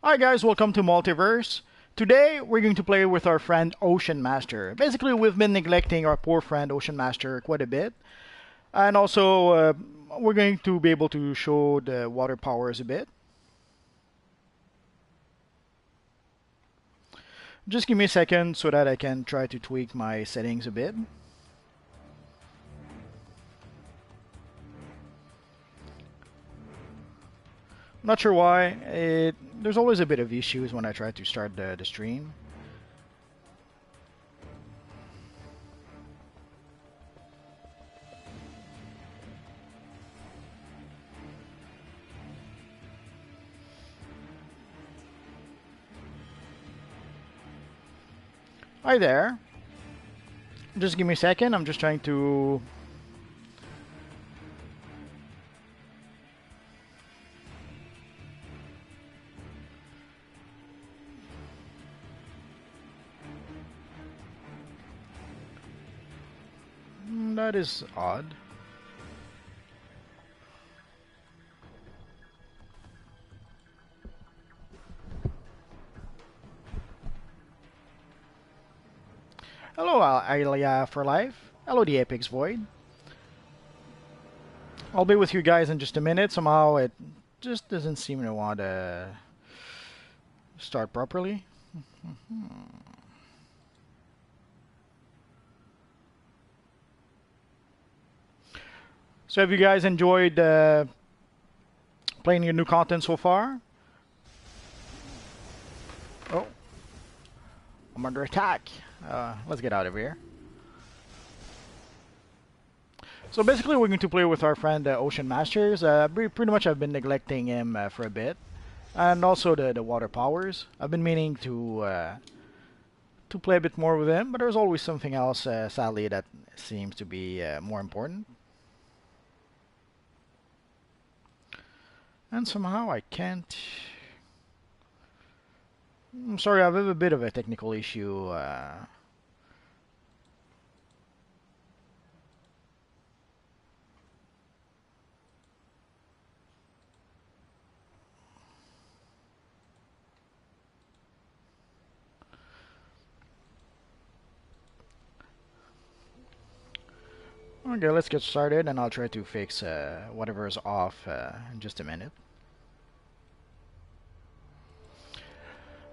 Hi guys, welcome to Multiverse. Today we're going to play with our friend Ocean Master. Basically, we've been neglecting our poor friend Ocean Master quite a bit. And also, we're going to be able to show the water powers a bit. Just give me a second so that I can try to tweak my settings a bit. Not sure why. There's always a bit of issues when I try to start the stream. Hi there. Just give me a second. I'm just trying to... That is odd. Hello, Alia for life. Hello, the Apex Void. I'll be with you guys in just a minute. Somehow it just doesn't seem to want to start properly. So have you guys enjoyed playing your new content so far? Oh, I'm under attack. Let's get out of here. So basically we're going to play with our friend Ocean Masters. Pretty much I've been neglecting him for a bit. And also the water powers. I've been meaning to play a bit more with him, but there's always something else, sadly, that seems to be more important. And somehow I can't... I'm sorry, I have a bit of a technical issue. Okay, let's get started and I'll try to fix whatever is off in just a minute.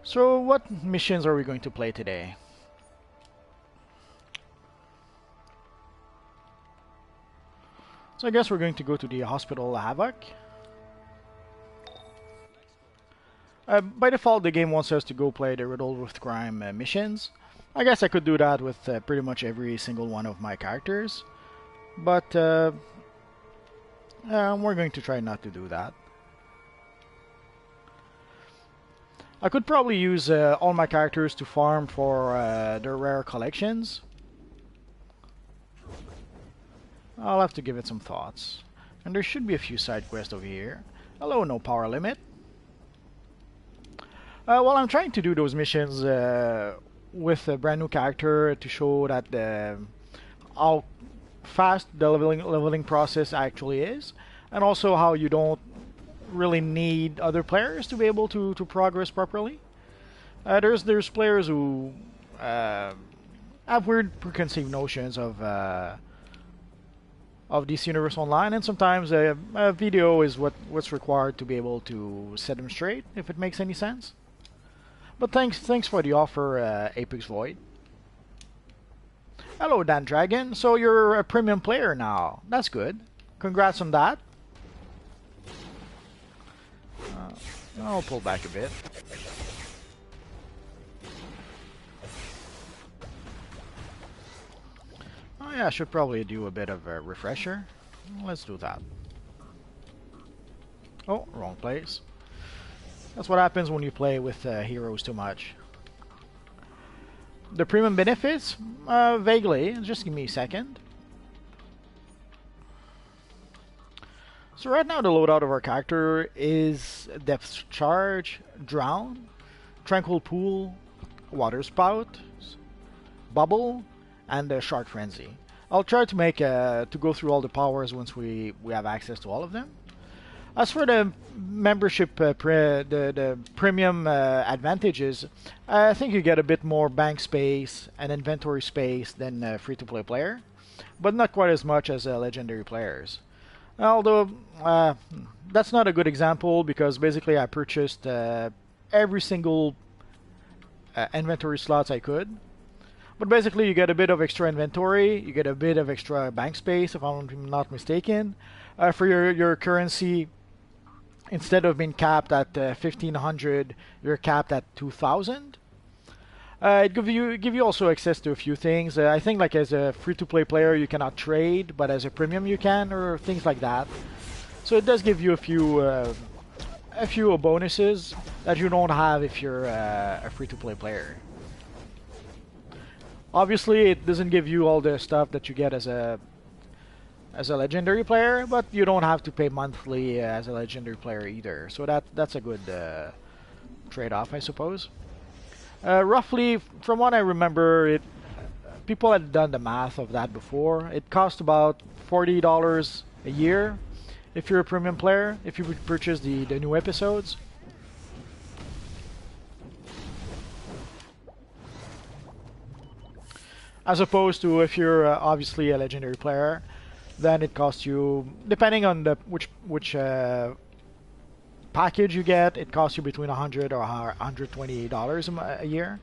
So what missions are we going to play today? So I guess we're going to go to the Hospital Havoc. By default, the game wants us to go play the Riddle with Crime missions. I guess I could do that with pretty much every single one of my characters. But we're going to try not to do that. I could probably use all my characters to farm for their rare collections. I'll have to give it some thoughts. And there should be a few side quests over here. Hello, no power limit. Well, I'm trying to do those missions with a brand new character to show that how fast the leveling process actually is, and also how you don't really need other players to be able to progress properly. There's players who have weird preconceived notions of DC Universe Online, and sometimes a video is what's required to be able to set them straight, if it makes any sense. But thanks for the offer, Apex Void. Hello, Dan Dragon. So you're a premium player now. That's good. Congrats on that. I'll pull back a bit. Oh yeah, I should probably do a bit of a refresher. Let's do that. Oh, wrong place. That's what happens when you play with heroes too much. The premium benefits? Vaguely. Just give me a second. So right now the loadout of our character is Depth Charge, Drown, Tranquil Pool, Water Spout, Bubble, and Shark Frenzy. I'll try to make to go through all the powers once we have access to all of them. As for the membership, the premium advantages, I think you get a bit more bank space and inventory space than a free-to-play player, but not quite as much as legendary players. Although that's not a good example because basically I purchased every single inventory slots I could. But basically you get a bit of extra inventory, you get a bit of extra bank space if I'm not mistaken. For your currency, instead of being capped at 1500, you're capped at 2000. It give you also access to a few things. I think like as a free-to-play player you cannot trade, but as a premium you can, or things like that. So it does give you a few bonuses that you don't have if you're a free-to-play player. Obviously, it doesn't give you all the stuff that you get as a legendary player, but you don't have to pay monthly as a legendary player either. So that's a good trade-off, I suppose. Roughly, from what I remember, people had done the math of that before. It cost about $40 a year if you're a premium player, if you would purchase the new episodes. As opposed to if you're obviously a legendary player, then it costs you, depending on which package you get, it costs you between $100 or $120 a year.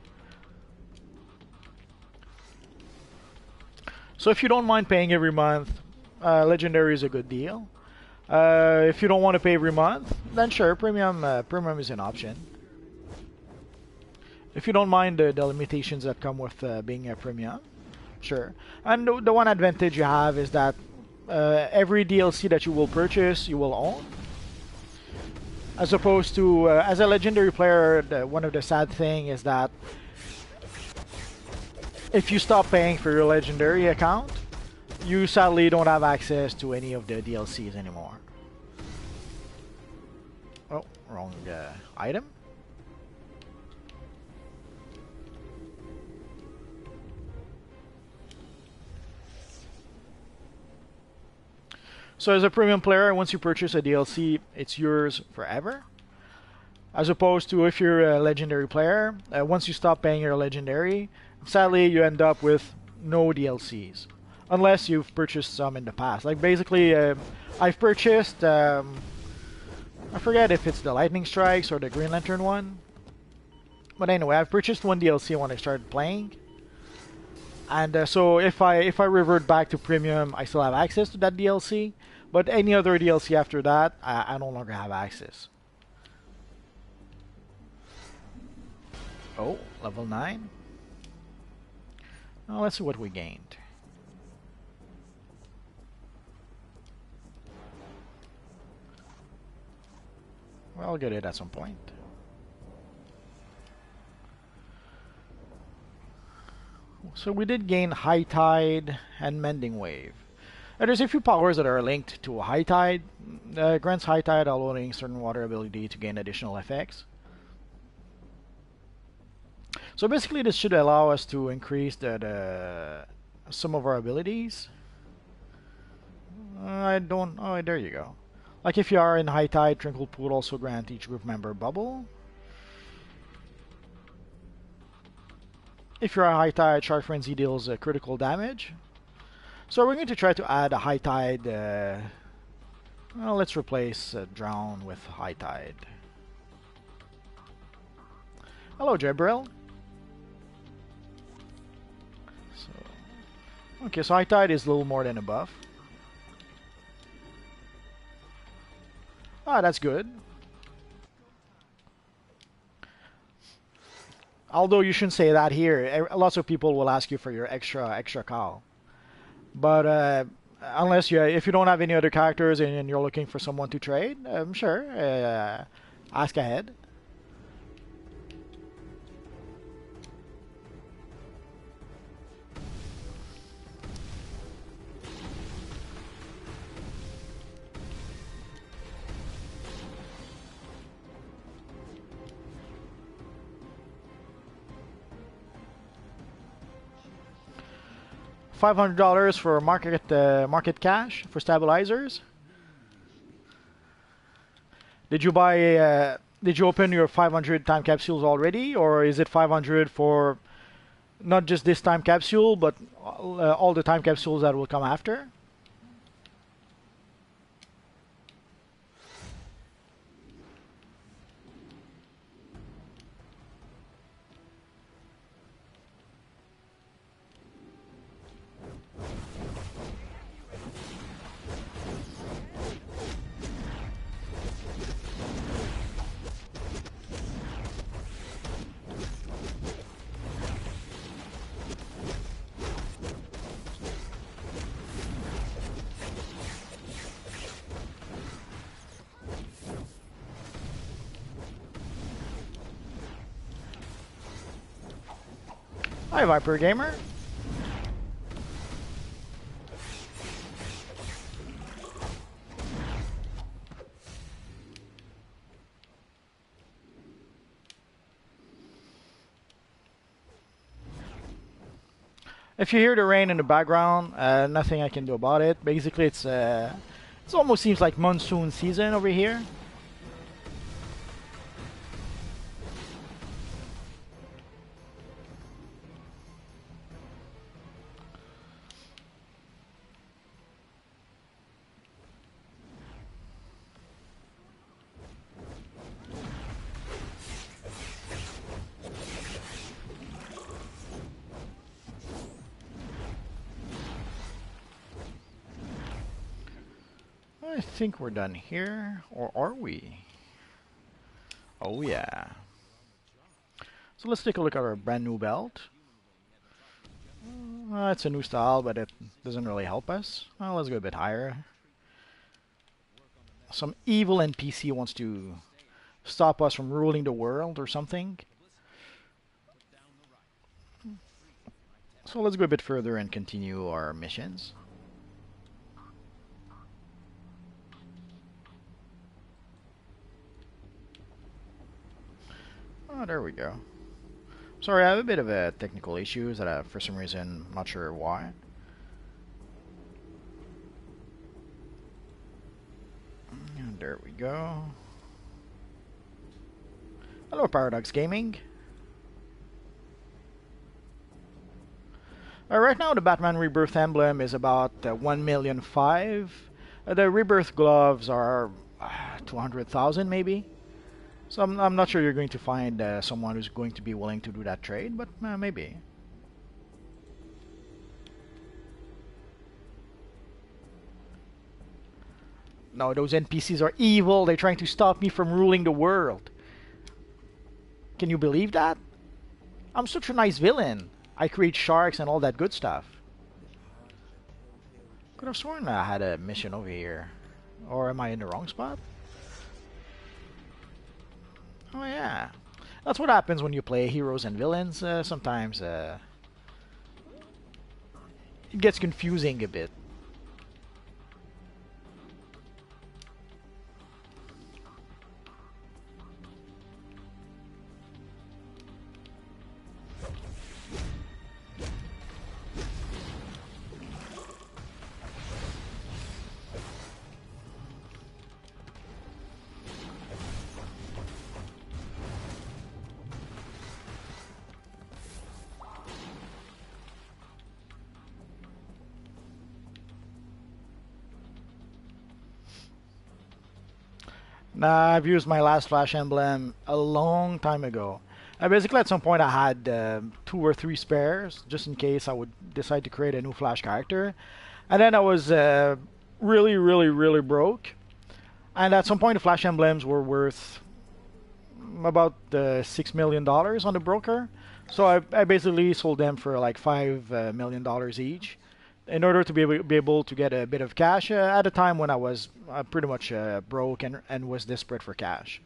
So if you don't mind paying every month, legendary is a good deal. If you don't want to pay every month, then sure, premium is an option. If you don't mind the limitations that come with being a premium, sure. And the one advantage you have is that every DLC that you will purchase, you will own. As opposed to, as a legendary player, one of the sad thing is that if you stop paying for your legendary account, you sadly don't have access to any of the DLCs anymore. Oh, wrong item. So as a premium player, once you purchase a DLC, it's yours forever. As opposed to if you're a legendary player, once you stop paying your legendary, sadly you end up with no DLCs. Unless you've purchased some in the past. Like basically, I've purchased, I forget if it's the Lightning Strikes or the Green Lantern one. But anyway, I've purchased one DLC when I started playing. And so if I revert back to premium, I still have access to that DLC. But any other DLC after that, I no longer have access. Oh, level 9. Well, let's see what we gained. Well, I'll get it at some point. So we did gain High Tide and Mending Wave. There's a few powers that are linked to High Tide. Grants High Tide allowing certain water ability to gain additional effects. So basically this should allow us to increase some of our abilities. Oh, there you go. Like if you are in High Tide, Trinkle Pool also grant each group member bubble. If you're a High Tide, Shark Frenzy deals critical damage. So we're going to try to add a High Tide. Well, let's replace Drown with High Tide. Hello, Jebril. Okay, so High Tide is a little more than a buff. Ah, that's good. Although you shouldn't say that here. Lots of people will ask you for your extra cow. But unless if you don't have any other characters and you're looking for someone to trade, sure, ask ahead. $500 for market cash for stabilizers. Did you buy? Did you open your 500 time capsules already, or is it 500 for not just this time capsule, but all the time capsules that will come after? Hi, Viper Gamer. If you hear the rain in the background, nothing I can do about it. Basically, it almost seems like monsoon season over here. I think we're done here, or are we? Oh yeah. So let's take a look at our brand new belt. It's a new style, but it doesn't really help us. Well, let's go a bit higher. Some evil NPC wants to stop us from ruling the world or something. So let's go a bit further and continue our missions. Oh, there we go. Sorry, I have a bit of a technical issues that for some reason, I'm not sure why. And there we go. Hello, Paradox Gaming. Right now, the Batman Rebirth emblem is about 1,000,005. The Rebirth gloves are 200,000 maybe. So I'm not sure you're going to find someone who's going to be willing to do that trade, but maybe. No, those NPCs are evil. They're trying to stop me from ruling the world. Can you believe that? I'm such a nice villain. I create sharks and all that good stuff. Could have sworn I had a mission over here. Or am I in the wrong spot? Oh yeah, that's what happens when you play heroes and villains. Sometimes it gets confusing a bit. Nah, I've used my last Flash emblem a long time ago. Basically, at some point, I had 2 or 3 spares just in case I would decide to create a new Flash character. And then I was really, really, really broke. And at some point, the Flash emblems were worth about $6 million on the broker. So I basically sold them for like $5 million each in order to be able to get a bit of cash at a time when I was pretty much broke and was desperate for cash.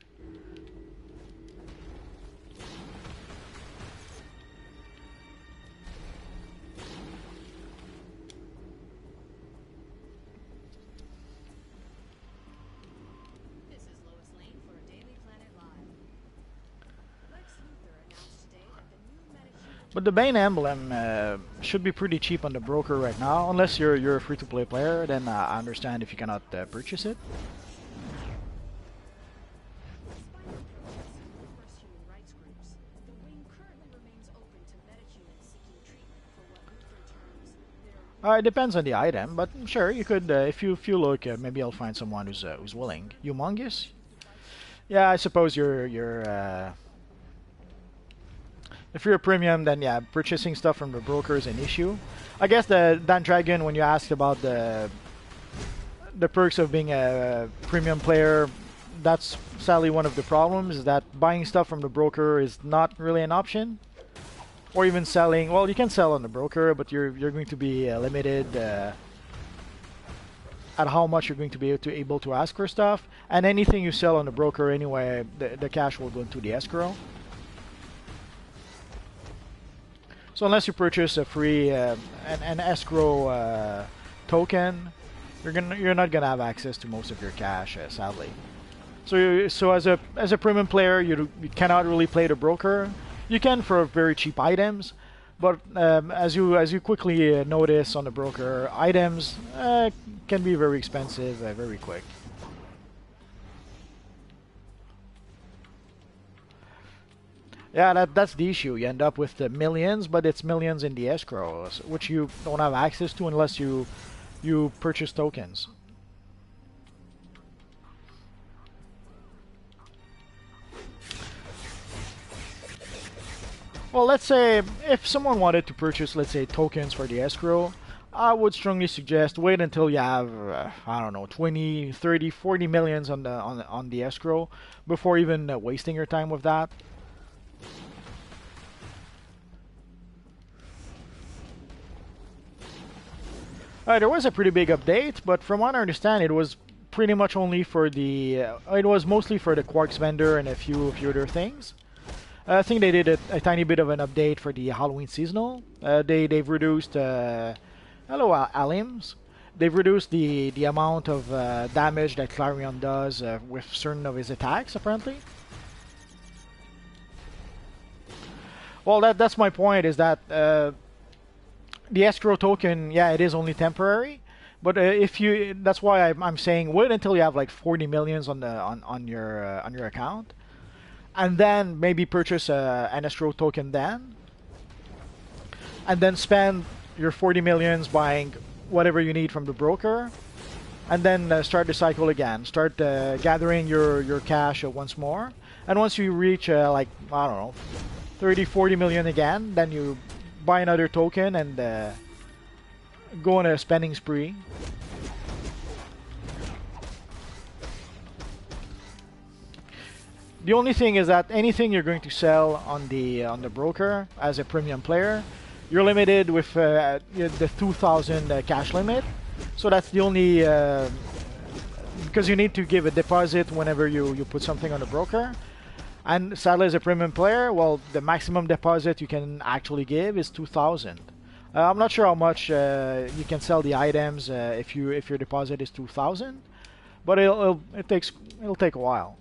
But the Bane emblem should be pretty cheap on the broker right now, unless you're a free-to-play player. Then I understand if you cannot purchase it. It depends on the item, but sure, you could if you look, maybe I'll find someone who's willing. Humongous? Yeah, I suppose you're if you're a premium, then yeah, purchasing stuff from the broker is an issue. I guess the Dan Dragon, when you asked about the perks of being a premium player, that's sadly one of the problems, is that buying stuff from the broker is not really an option. Or even selling, well, you can sell on the broker, but you're going to be limited at how much you're going to be able to ask for stuff. And anything you sell on the broker anyway, the cash will go into the escrow. So unless you purchase a free an escrow token, you're not gonna have access to most of your cash, sadly. So as a premium player, you cannot really play the broker. You can for very cheap items, but as you quickly notice on the broker, items can be very expensive very quick. Yeah, that's the issue. You end up with the millions, but it's millions in the escrow, which you don't have access to unless you purchase tokens. Well, let's say if someone wanted to purchase, let's say, tokens for the escrow, I would strongly suggest wait until you have, I don't know, 20, 30, 40 millions on the escrow before even wasting your time with that. There was a pretty big update, but from what I understand, it was pretty much only for the. It was mostly for the Quarks vendor and a few other things. I think they did a tiny bit of an update for the Halloween seasonal. They've reduced. Hello, Alims. They've reduced the amount of damage that Clarion does with certain of his attacks, apparently. Well, that's my point. Is that the escrow token? Yeah, it is only temporary. But if you, that's why I'm saying wait until you have like 40 millions on your account, and then maybe purchase an escrow token then, and then spend your 40 millions buying whatever you need from the broker, and then start the cycle again. Start gathering your cash once more, and once you reach like I don't know 30, 40 million again, then you buy another token and go on a spending spree. The only thing is that anything you're going to sell on the broker as a premium player, you're limited with the 2,000 cash limit. So that's the only because you need to give a deposit whenever you put something on the broker. And sadly, as a premium player, well, the maximum deposit you can actually give is 2,000. I'm not sure how much you can sell the items if your deposit is 2,000, but it'll take a while.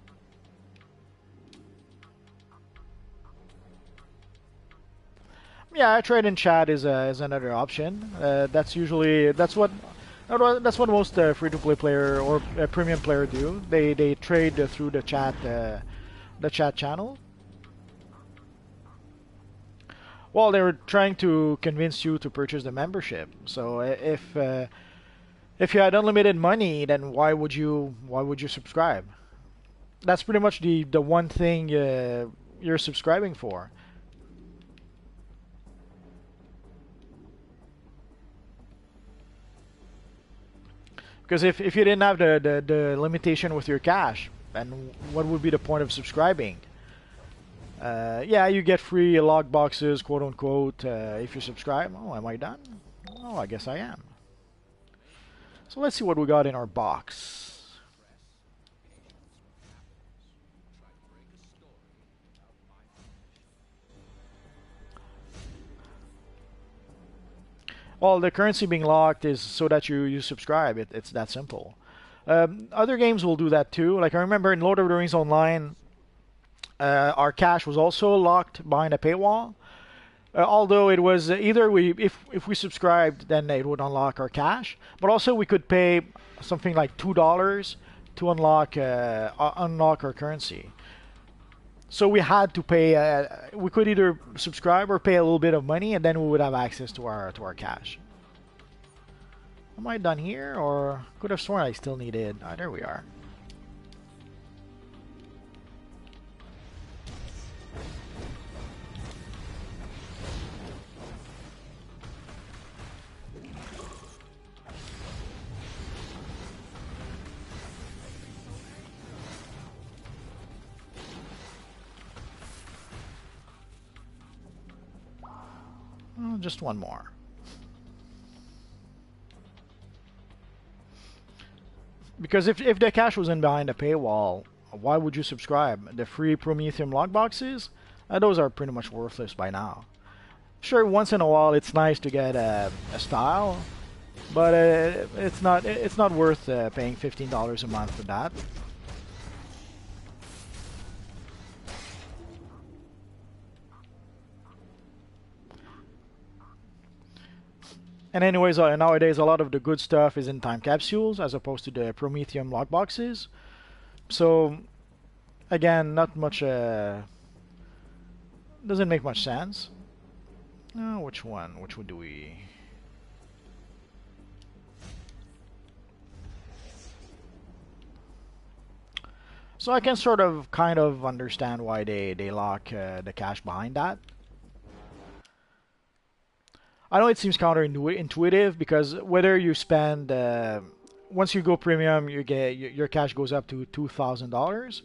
Yeah, trade in chat is another option. That's what most free-to-play player or premium player do. They trade through the chat channel. Well, they were trying to convince you to purchase the membership. So if you had unlimited money, then why would you subscribe? That's pretty much the one thing you're subscribing for. Because if you didn't have the limitation with your cash, then what would be the point of subscribing? Yeah, you get free log boxes, quote unquote, if you subscribe. Oh, am I done? Oh, I guess I am. So let's see what we got in our box. Well, the currency being locked is so that you subscribe. It's that simple. Other games will do that too. Like I remember in Lord of the Rings Online, our cash was also locked behind a paywall. Although it was either if we subscribed, then it would unlock our cash, but also we could pay something like $2 to unlock our currency. So we had to pay. We could either subscribe or pay a little bit of money, and then we would have access to our cash. Am I done here, or could have sworn I still needed? Ah, there we are. Oh, just one more. Because if the cache wasn't behind a paywall, why would you subscribe? The free Prometheum logboxes, those are pretty much worthless by now. Sure, once in a while it's nice to get a style, but it's not worth paying $15 a month for that. And anyways, nowadays a lot of the good stuff is in time capsules as opposed to the Prometheum lockboxes. So again, not much. Doesn't make much sense. Which one? Which one do we? So I can sort of, kind of understand why they lock the cache behind that. I know it seems counterintuitive because whether you spend once you go premium, you get your cash goes up to $2,000,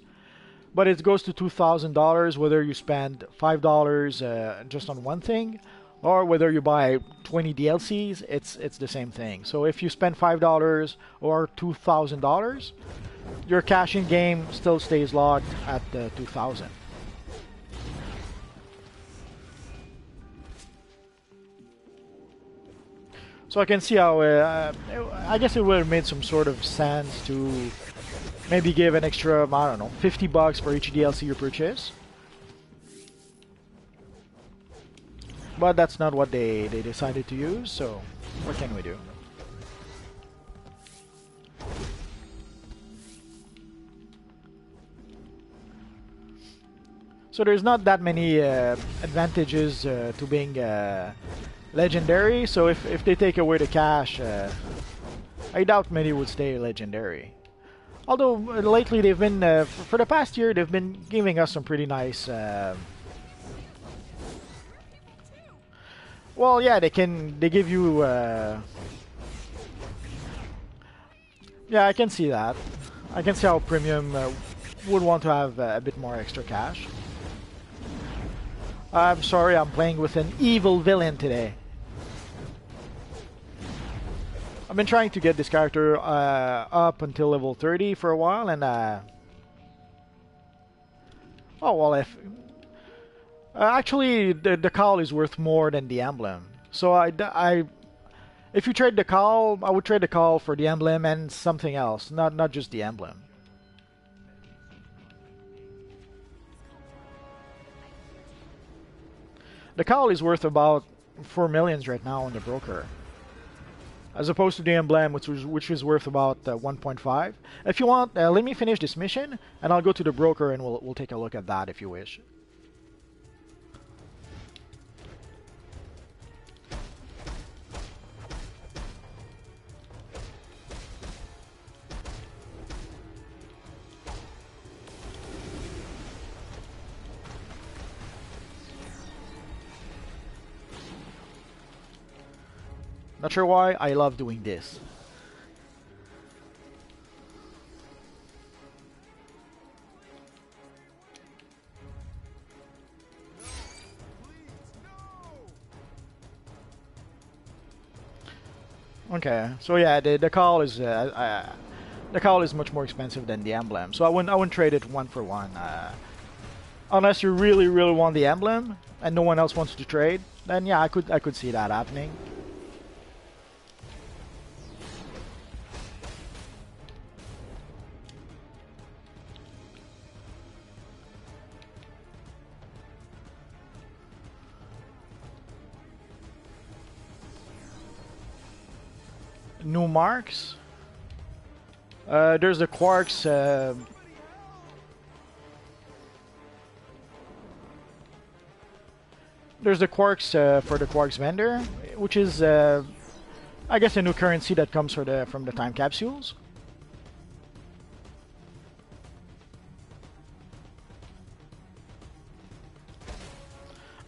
but it goes to $2,000 whether you spend $5 just on one thing, or whether you buy 20 DLCs. It's the same thing. So if you spend $5 or $2,000, your cash in game still stays locked at 2,000. So I can see how, I guess it would have made some sort of sense to maybe give an extra, I don't know, $50 for each DLC you purchase. But that's not what they decided to use, so what can we do? So there's not that many advantages to being legendary, so if they take away the cash, I doubt many would stay legendary. Although lately they've been, for the past year, they've been giving us some pretty nice. Well, yeah, they give you. Yeah, I can see that. I can see how premium would want to have a bit more extra cash. I'm sorry, I'm playing with an evil villain today. I've been trying to get this character up until level 30 for a while, and oh well, if actually the call is worth more than the emblem. So if you trade the call, I would trade the call for the emblem and something else, not just the emblem. The call is worth about 4 millions right now on the broker, as opposed to the emblem, which is worth about 1.5. If you want, let me finish this mission, and I'll go to the broker, and we'll take a look at that if you wish. Not sure why, I love doing this. Okay, so yeah, the call is much more expensive than the emblem. So I wouldn't trade it one for one, unless you really want the emblem and no one else wants to trade. Then yeah, I could see that happening. New marks. There's the quarks. There's the quarks for the quarks vendor, which is I guess a new currency that comes from the time capsules.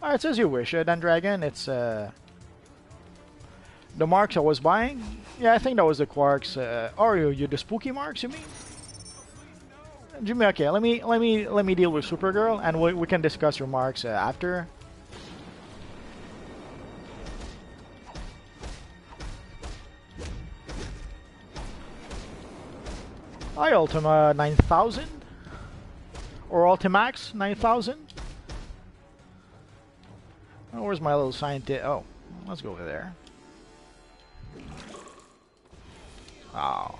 It's as you wish, Dan Dragon. It's the marks I was buying. Yeah, I think that was the quarks. Or you the spooky marks? You mean? Jimmy, okay. Let me deal with Supergirl, and we can discuss your marks after. Hi, Ultima 9000 or Ultimax 9000. Oh, where's my little scientist? Oh, let's go over there. Oh.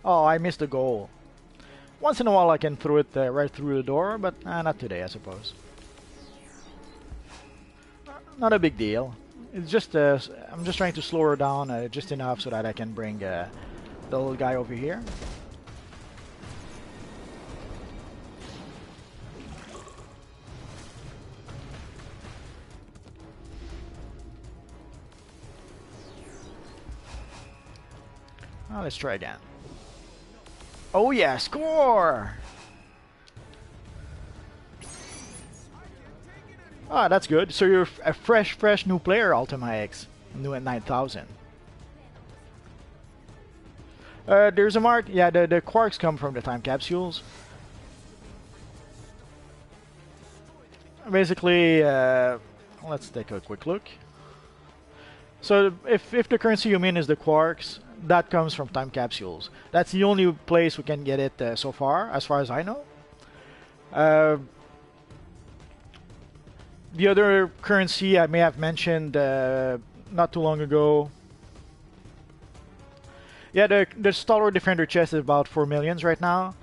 Oh, I missed the goal. Once in a while I can throw it right through the door, but not today, I suppose. Not a big deal. It's just I'm just trying to slow her down just enough so that I can bring the little guy over here. Let's try again. Oh yeah, score! Ah, that's good. So you're a fresh new player, Ultima X, new at 9000. There's a mark. Yeah, the quarks come from the time capsules. Basically, let's take a quick look. So if the currency you mean is the quarks, that comes from time capsules. That's the only place we can get it so far as I know. The other currency I may have mentioned not too long ago. Yeah, the Stalwart Defender chest is about 4 millions right now.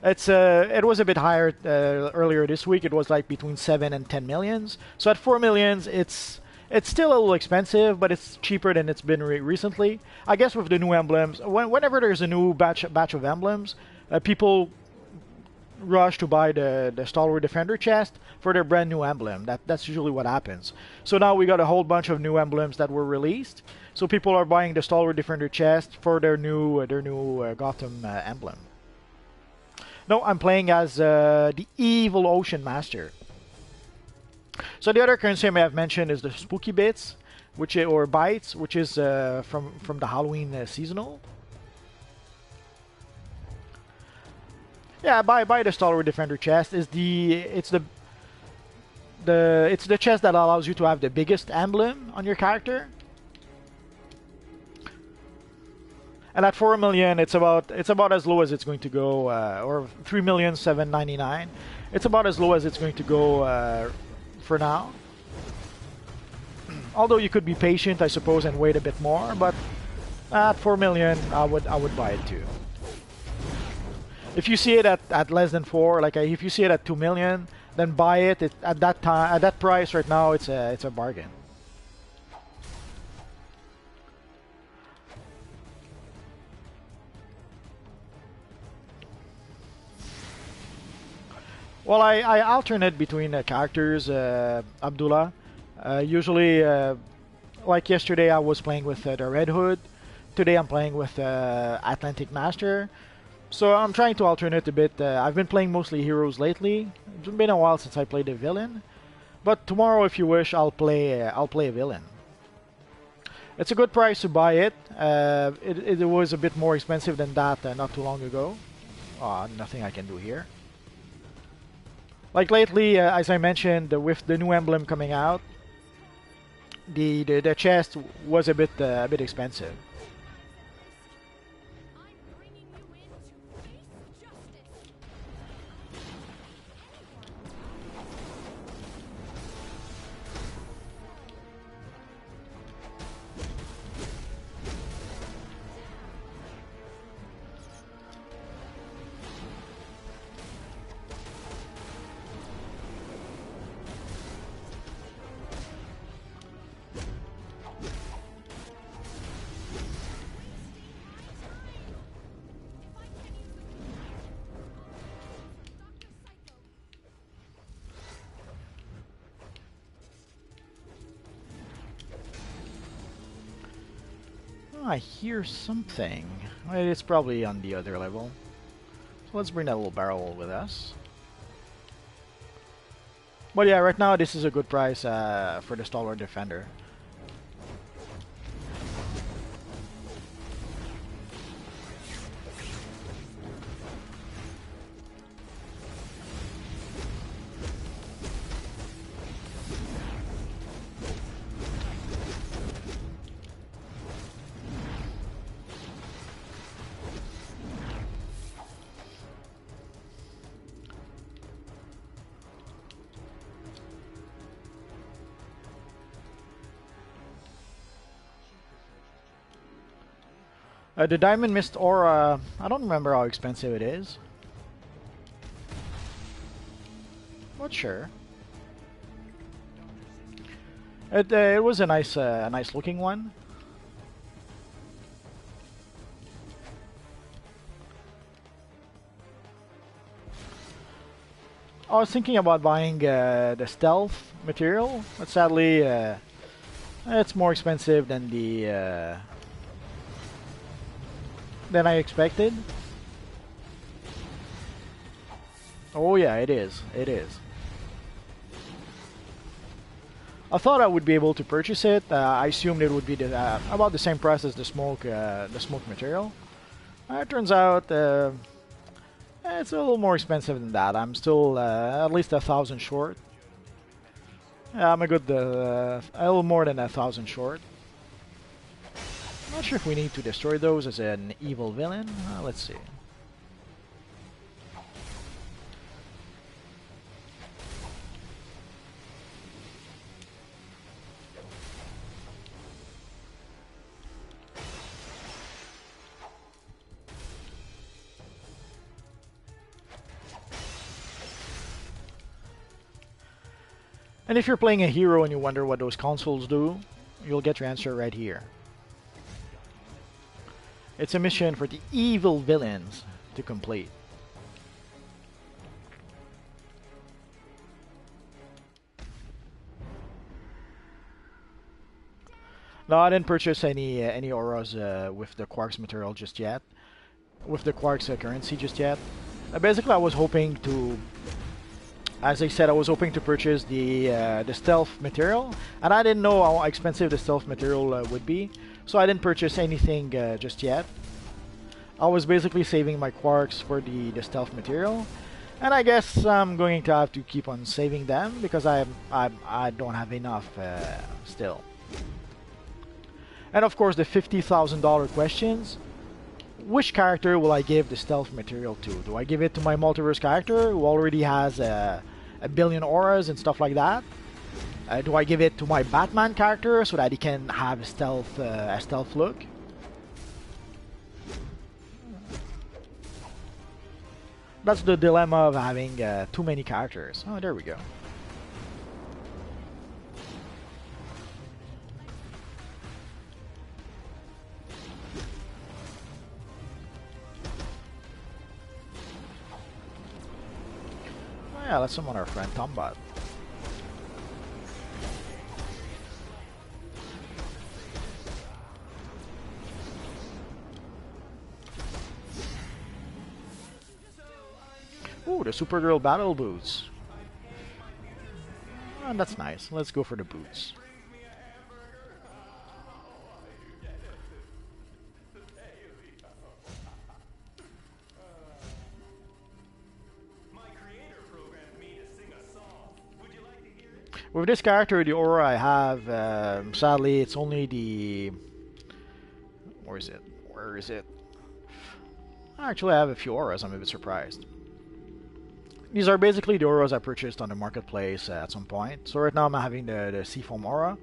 It was a bit higher earlier this week. It was like between 7 and 10 millions. So at 4 millions, it's still a little expensive, but it's cheaper than it's been recently. I guess with the new emblems, whenever there's a new batch of emblems, people rush to buy the Stalwart Defender chest for their brand new emblem. That's usually what happens. So now we got a whole bunch of new emblems that were released. So people are buying the Stalwart Defender chest for their new Gotham emblem. No, I'm playing as the evil Ocean Master. So the other currency I may have mentioned is the Spooky Bits, or Bites, which is from the Halloween seasonal. Yeah, buy the Stalwart Defender chest. It's the chest that allows you to have the biggest emblem on your character. And at 4 million, it's about as low as it's going to go, or 3,799,000. It's about as low as it's going to go for now. Although you could be patient, I suppose, and wait a bit more. But at 4 million, I would buy it too. If you see it at less than 4, like if you see it at 2 million, then buy it. At that price right now, it's a bargain. Well, I alternate between characters, Abdullah. Usually, like yesterday, I was playing with the Red Hood. Today, I'm playing with Atlantic Master. So I'm trying to alternate a bit. I've been playing mostly heroes lately. It's been a while since I played a villain. But tomorrow, if you wish, I'll play a villain. It's a good price to buy it. It was a bit more expensive than that not too long ago. Nothing I can do here. Like lately, as I mentioned, with the new emblem coming out, the chest was a bit expensive. I hear something. It's probably on the other level. So let's bring that little barrel with us. But yeah, right now this is a good price for the Stalwart Defender. The Diamond Mist Aura, I don't remember how expensive it is. Not sure. It was a nice looking one. I was thinking about buying the stealth material, but sadly, it's more expensive than the than I expected. Oh yeah, it is. It is. I thought I would be able to purchase it. I assumed it would be about the same price as the smoke material. It turns out it's a little more expensive than that. I'm still at least 1,000 short. I'm a good a little more than 1,000 short. Not sure if we need to destroy those as an evil villain. Let's see. And if you're playing a hero and you wonder what those consoles do, you'll get your answer right here. It's a mission for the evil villains to complete. No, I didn't purchase any auras with the Quarks material just yet, with the Quarks currency just yet. Basically, I was hoping to, as I said, I was hoping to purchase the stealth material, and I didn't know how expensive the stealth material would be, so I didn't purchase anything just yet. I was basically saving my quarks for the stealth material, and I guess I'm going to have to keep on saving them because I don't have enough still. And of course, the $50,000 questions. Which character will I give the stealth material to? Do I give it to my multiverse character who already has a billion auras and stuff like that? Do I give it to my Batman character so that he can have a stealth look? That's the dilemma of having too many characters. Oh, there we go. Yeah, let's summon our friend Tombot. Ooh, the Supergirl battle boots. Oh, that's nice. Let's go for the boots. With this character, the aura I have, sadly, it's only the... Where is it? Where is it? Actually, I have a few auras. I'm a bit surprised. These are basically the auras I purchased on the marketplace at some point. So right now I'm having the Seafoam aura.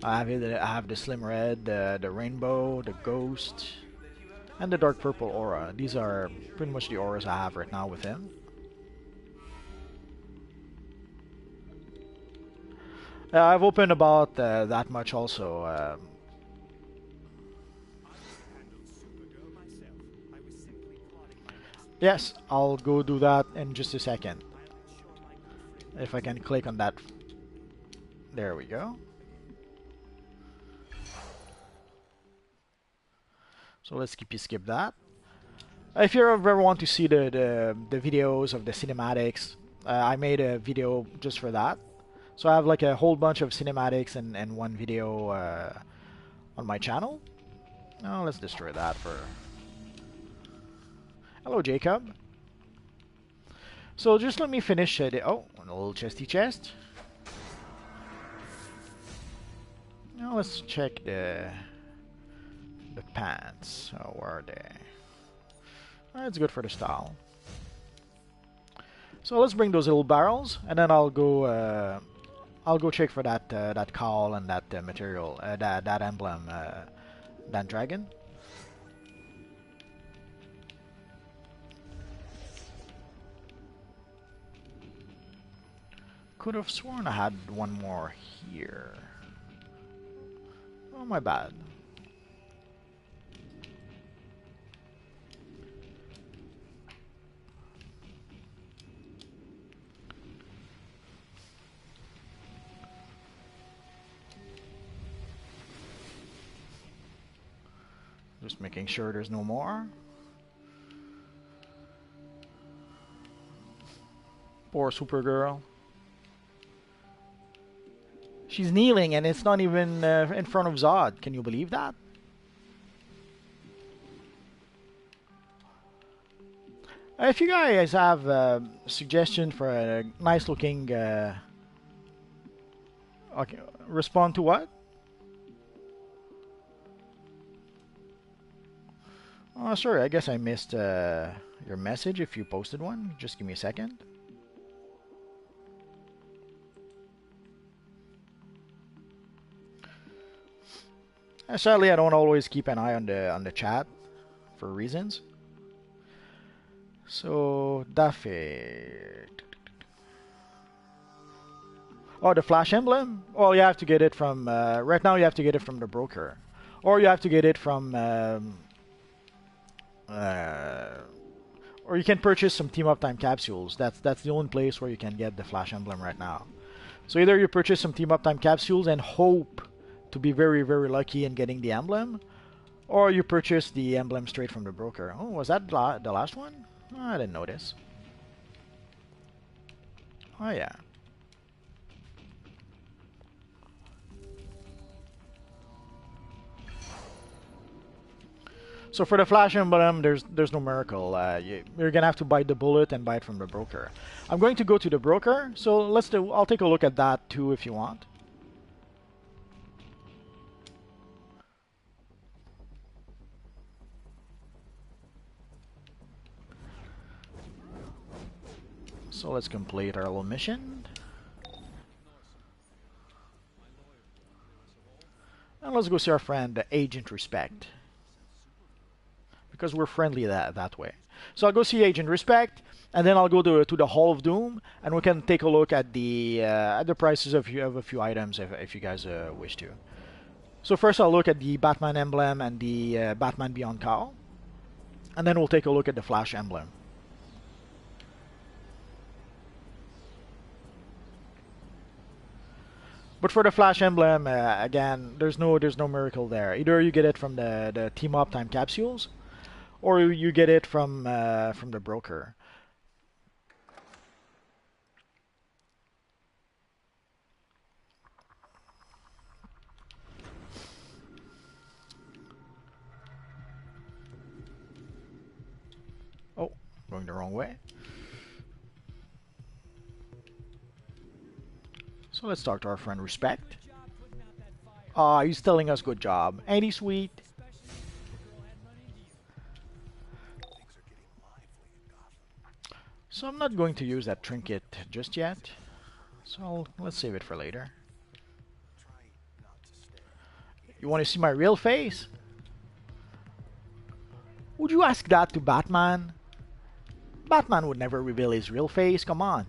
I have the Slim Red, the Rainbow, the Ghost, and the Dark Purple aura. These are pretty much the auras I have right now with him. I've opened about that much also. Yes, I'll go do that in just a second. If I can click on that. There we go. So let's skip that. If you ever want to see the videos of the cinematics, I made a video just for that. So I have like a whole bunch of cinematics and one video on my channel. Now let's destroy that for... Hello, Jacob. So just let me finish oh, a little chesty chest. Now let's check the pants. Oh, where are they? It's good for the style. So let's bring those little barrels, and then I'll go check for that cowl and that material, that emblem, that dragon. Could have sworn I had one more here. Oh, my bad. Just making sure there's no more. Poor Supergirl. She's kneeling and it's not even in front of Zod. Can you believe that? If you guys have a suggestion for a nice looking... okay, respond to what? Oh, sorry, I guess I missed your message if you posted one. Just give me a second. Sadly, I don't always keep an eye on the chat for reasons. So, Daffy. Oh, the flash emblem? Well, you have to get it from... right now you have to get it from the broker. Or you have to get it from... or you can purchase some Team Up Time capsules. That's the only place where you can get the flash emblem right now. So either you purchase some Team Up Time capsules and hope to be very, very lucky in getting the emblem, or you purchase the emblem straight from the broker. Oh, was that the last one? Oh, I didn't notice. Oh, yeah. So for the flash emblem, there's no miracle. You're gonna have to bite the bullet and buy it from the broker. I'm going to go to the broker, so I'll take a look at that too if you want. So let's complete our little mission. And let's go see our friend Agent Respect, because we're friendly that way. So I'll go see Agent Respect, and then I'll go to the Hall of Doom, and we can take a look at the prices of a few items if you guys wish to. So first I'll look at the Batman emblem and the Batman Beyond cowl, and then we'll take a look at the Flash emblem. But for the Flash emblem, again, there's no miracle there. Either you get it from the Team Up Time capsules, or you get it from the broker. Oh, going the wrong way. So let's talk to our friend Respect. Ah, he's telling us good job. Ain't he sweet? So I'm not going to use that trinket just yet. So let's save it for later. You want to see my real face? Would you ask that to Batman? Batman would never reveal his real face, come on.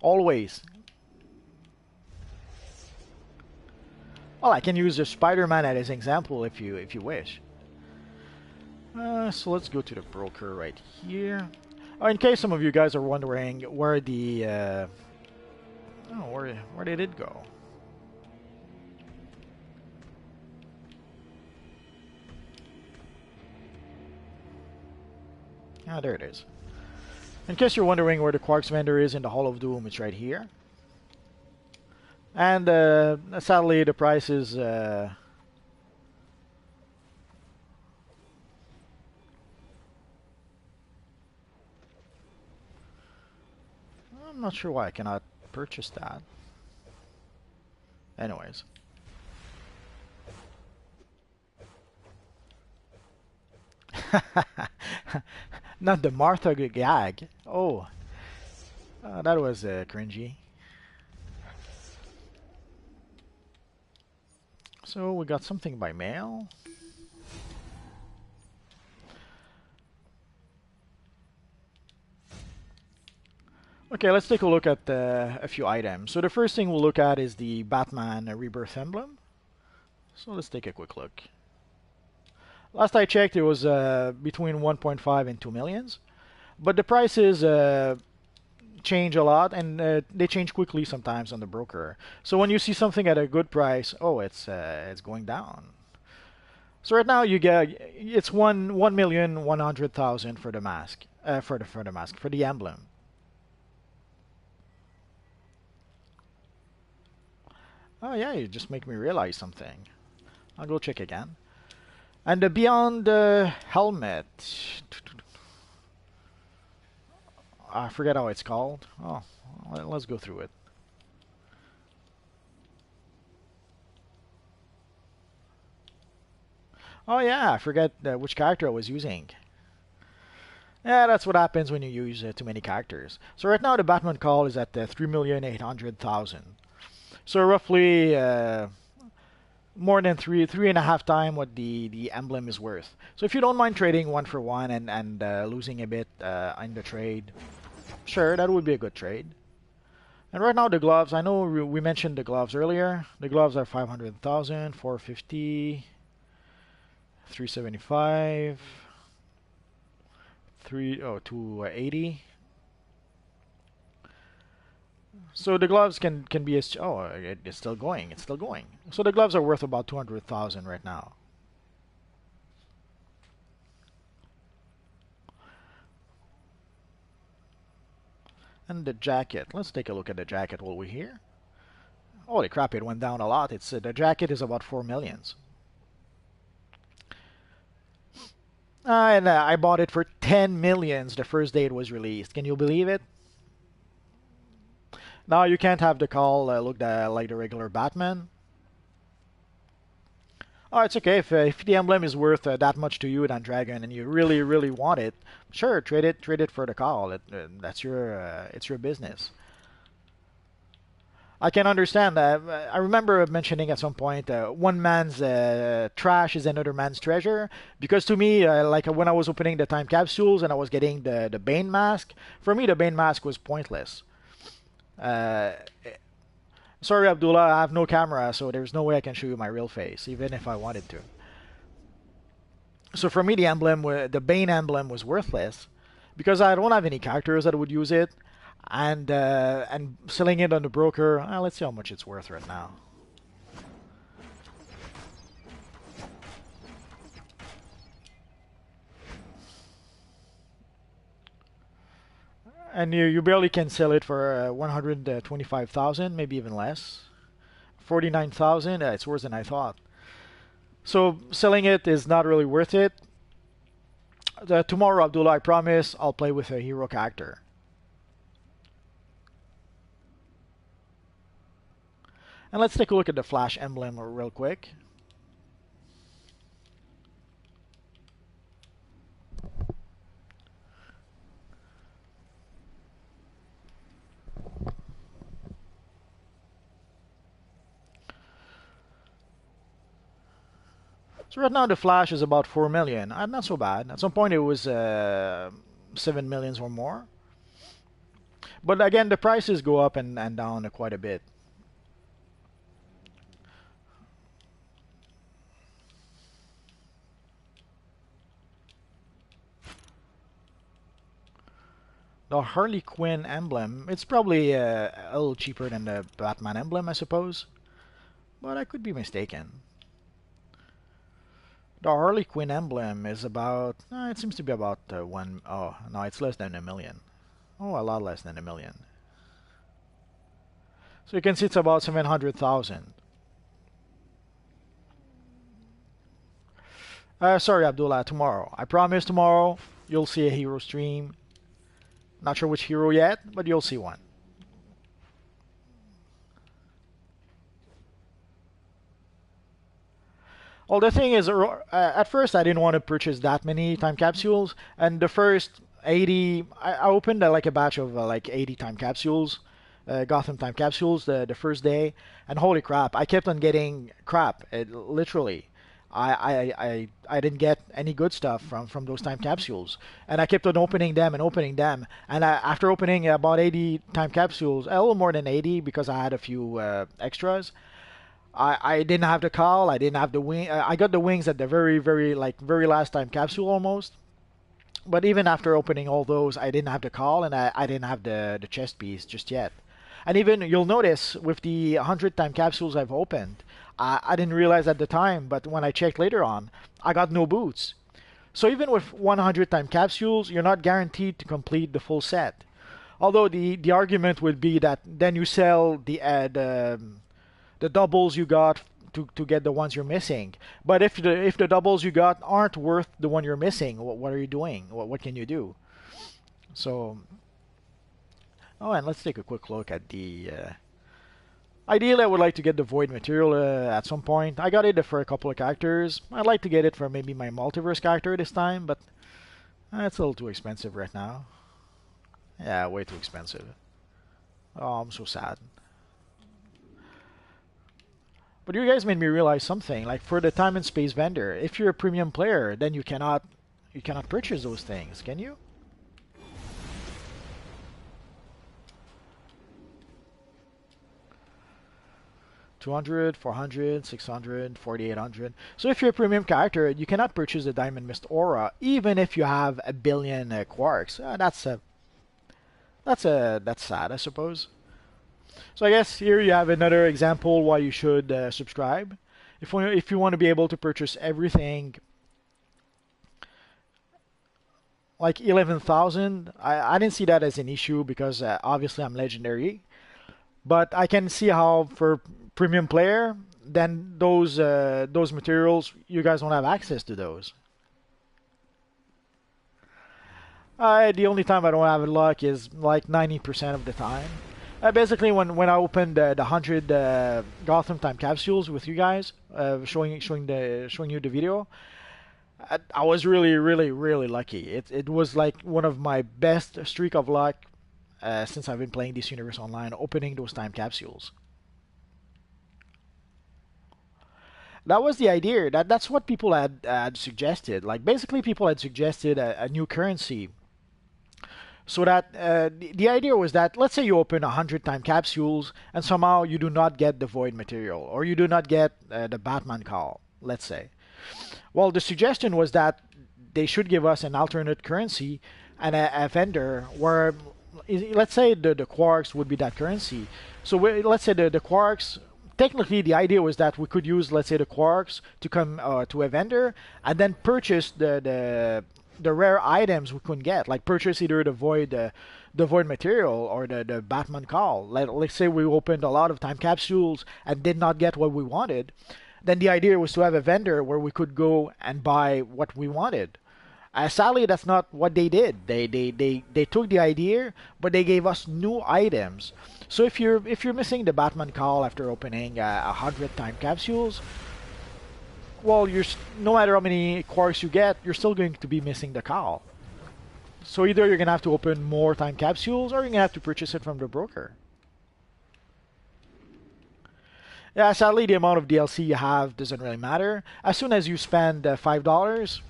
Always. Well, I can use the Spider-Man as an example if you wish. So let's go to the broker right here. In case some of you guys are wondering where the oh, where did it go? Ah, there it is. In case you're wondering where the Quarks vendor is in the Hall of Doom, it's right here. And sadly, the price is I'm not sure why I cannot purchase that. Anyways. Not the Martha gag. Oh, that was cringy. So we got something by mail. Okay, let's take a look at a few items. So the first thing we'll look at is the Batman Rebirth emblem. So let's take a quick look. Last I checked, it was between 1.5 and 2 millions. But the prices change a lot, and they change quickly sometimes on the broker. So when you see something at a good price, oh, it's going down. So right now you get it's 1,100,000 for the mask, for the emblem. Oh yeah, you just make me realize something. I'll go check again. And the Beyond helmet. I forget how it's called. Oh, let's go through it. Oh yeah, I forget which character I was using. Yeah, that's what happens when you use too many characters. So right now the Batman call is at 3,800,000. So roughly more than three and a half time what the emblem is worth. So if you don't mind trading one for one and losing a bit in the trade, sure, that would be a good trade. And right now the gloves, I know we mentioned the gloves earlier. The gloves are 500,000, 450, 375, 280. So the gloves can be as it's still going. It's still going. So the gloves are worth about 200,000 right now. And the jacket. Let's take a look at the jacket while we're here. Holy crap! It went down a lot. It's the jacket is about 4 millions. And I bought it for 10 millions the first day it was released. Can you believe it? Now you can't have the call look like the regular Batman. Oh, it's okay if the emblem is worth that much to you, Dan Dragon, and you really really want it. Sure, trade it for the call. That's it's your business. I can understand that. I remember mentioning at some point, one man's trash is another man's treasure. Because to me, like when I was opening the time capsules and I was getting the Bane mask, for me the Bane mask was pointless. Sorry, Abdullah, I have no camera, so there's no way I can show you my real face, even if I wanted to. So for me, the Bane emblem was worthless because I don't have any characters that would use it, and selling it on the broker. Let's see how much it's worth right now. And you barely can sell it for 125,000, maybe even less. 49,000. It's worse than I thought. So selling it is not really worth it. Tomorrow, Abdullah, I promise I'll play with a hero character. And let's take a look at the Flash emblem real quick. So right now the Flash is about 4 million. Not so bad. At some point it was 7 millions or more. But again, the prices go up and down quite a bit. The Harley Quinn emblem, it's probably a little cheaper than the Batman emblem, I suppose. But I could be mistaken. The Harley Quinn emblem is about, it seems to be about one, oh, no, it's less than a million. Oh, a lot less than a million. So you can see it's about 700,000. Sorry, Abdullah, tomorrow. I promise tomorrow you'll see a hero stream. Not sure which hero yet, but you'll see one. Well, the thing is, at first I didn't want to purchase that many time capsules, and the first 80, I opened like a batch of like 80 time capsules, Gotham time capsules the first day, and holy crap, I kept on getting crap, literally. I didn't get any good stuff from those time capsules, and I kept on opening them, and after opening about 80 time capsules, a little more than 80 because I had a few extras. I didn't have the call. I didn't have the wing. I got the wings at the very last time capsule almost. But even after opening all those, I didn't have the call and I didn't have the chest piece just yet. And even you'll notice with the 100 time capsules I've opened, I didn't realize at the time, but when I checked later on, I got no boots. So even with 100 time capsules, you're not guaranteed to complete the full set. Although the argument would be that then you sell the doubles you got to get the ones you're missing. But if the doubles you got aren't worth the one you're missing, what are you doing? What can you do? So, oh, and let's take a quick look at the. Ideally, I would like to get the void material at some point. I got it for a couple of characters. I'd like to get it for maybe my multiverse character this time, but it's a little too expensive right now. Yeah, way too expensive. Oh, I'm so sad. But you guys made me realize something. Like for the time and space vendor, if you're a premium player, then you cannot purchase those things, can you? $200, $400, $600, $4,800. So if you're a premium character, you cannot purchase the Diamond Mist Aura, even if you have a billion quarks. That's sad, I suppose. So I guess here you have another example why you should subscribe. If you want to be able to purchase everything like 11,000, I didn't see that as an issue because obviously I'm legendary. But I can see how for premium player, then those materials you guys don't have access to those. The only time I don't have luck is like 90% of the time. Basically, when I opened the 100 Gotham time capsules with you guys, showing you the video, I was really lucky. It was like one of my best streak of luck since I've been playing this universe online, opening those time capsules. That was the idea. That's what people had suggested. Like basically, people had suggested a new currency so that the idea was that let's say you open 100 time capsules and somehow you do not get the void material or you do not get the Batman call, let's say. Well, the suggestion was that they should give us an alternate currency and a vendor where, let's say the quarks would be that currency. So let's say the quarks. Technically, the idea was that we could use, let's say, the quarks to come to a vendor and then purchase the rare items we couldn't get, like purchase either the void material or the Batman call. Let's say we opened a lot of time capsules and did not get what we wanted. Then the idea was to have a vendor where we could go and buy what we wanted. Sadly, that's not what they did. They took the idea, but they gave us new items. So if you're missing the Batman call after opening 100 time capsules, well, no matter how many quarks you get, you're still going to be missing the call. So either you're gonna have to open more time capsules, or you're gonna have to purchase it from the broker. Yeah, sadly, the amount of DLC you have doesn't really matter. As soon as you spend $5,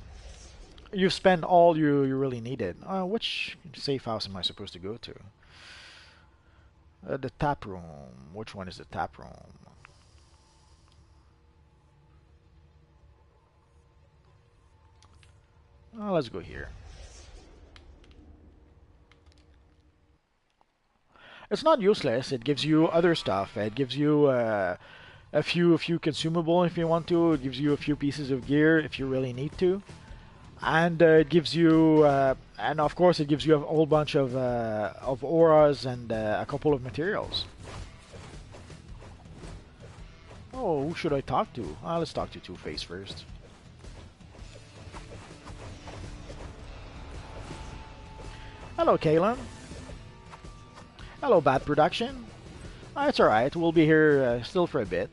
you spend all you really needed. Which safe house am I supposed to go to? The tap room. Which one is the tap room? Let's go here. It's not useless. It gives you other stuff. It gives you a few consumable if you want to. It gives you a few pieces of gear if you really need to, and it gives you and of course it gives you a whole bunch of auras and a couple of materials. Oh, who should I talk to? Let's talk to Two-Face first. Hello, Kalen. Hello, Bad Production. It's alright, we'll be here still for a bit.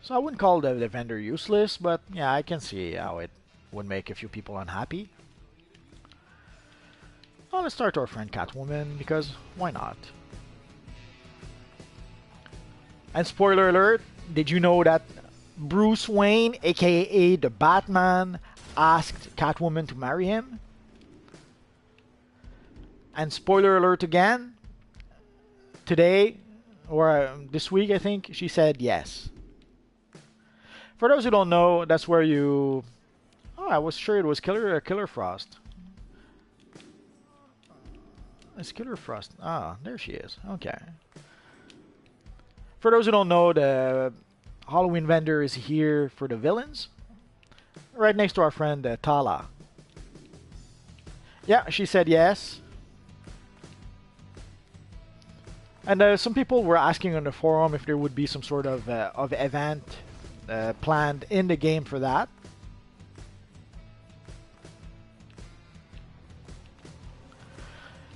So I wouldn't call the vendor useless, but yeah, I can see how it would make a few people unhappy. Well, let's start our friend Catwoman, because why not? And spoiler alert, did you know that Bruce Wayne, aka the Batman, asked Catwoman to marry him? And spoiler alert again, today, or this week I think, she said yes. For those who don't know, that's where you... Oh, I was sure it was Killer Frost. It's Killer Frost. Ah, there she is. Okay. For those who don't know, the Halloween vendor is here for the villains. Right next to our friend Tala. Yeah, she said yes. And some people were asking on the forum if there would be some sort of event planned in the game for that.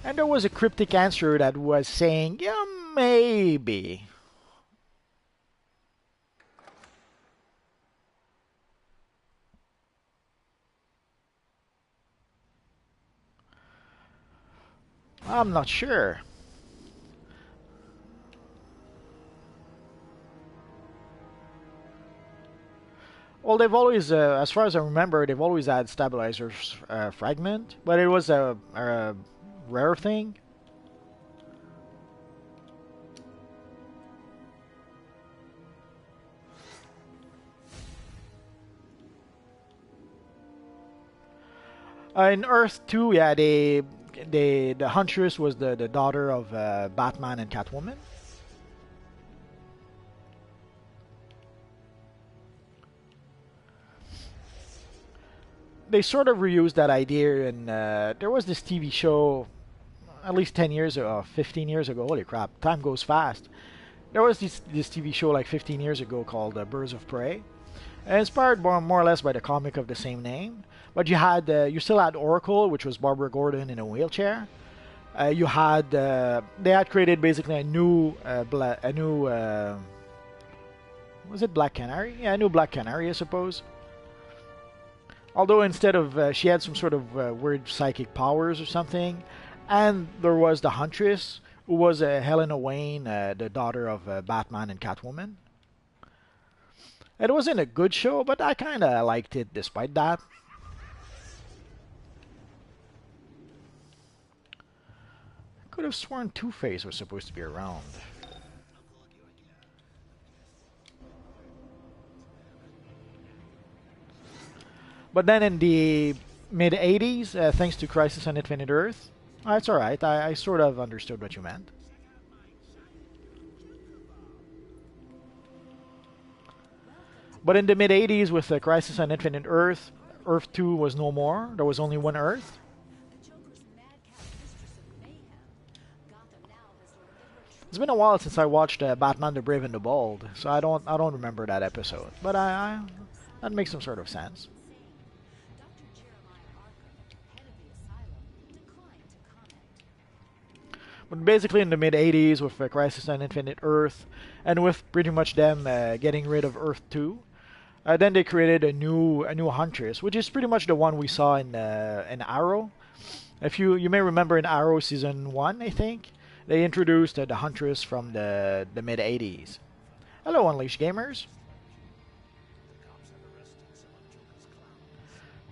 And there was a cryptic answer that was saying, yeah, maybe. I'm not sure. Well, they've always, as far as I remember, they've always had stabilizers fragment, but it was a rare thing. In Earth 2, yeah, the Huntress was the daughter of Batman and Catwoman. They sort of reused that idea, and there was this TV show at least 10 years ago, 15 years ago. Holy crap, time goes fast. There was this TV show like 15 years ago called Birds of Prey, inspired more or less by the comic of the same name. But you still had Oracle, which was Barbara Gordon in a wheelchair. They had created basically a new was it Black Canary? Yeah, a new Black Canary, I suppose. Although instead of she had some sort of weird psychic powers or something, and there was the Huntress, who was Helena Wayne, the daughter of Batman and Catwoman. It wasn't a good show, but I kind of liked it despite that. Could have sworn Two-Face was supposed to be around. But then in the mid-80s, thanks to Crisis on Infinite Earth, it's alright, I sort of understood what you meant. But in the mid-80s with Crisis on Infinite Earth, Earth 2 was no more, there was only one Earth. It's been a while since I watched Batman the Brave and the Bold, so I don't remember that episode. But that makes some sort of sense. But basically in the mid-80s with Crisis on Infinite Earth, and with pretty much them getting rid of Earth 2, then they created a new Huntress, which is pretty much the one we saw in Arrow. If you may remember in Arrow season 1, I think, they introduced the Huntress from the mid-80s. Hello, Unleashed Gamers.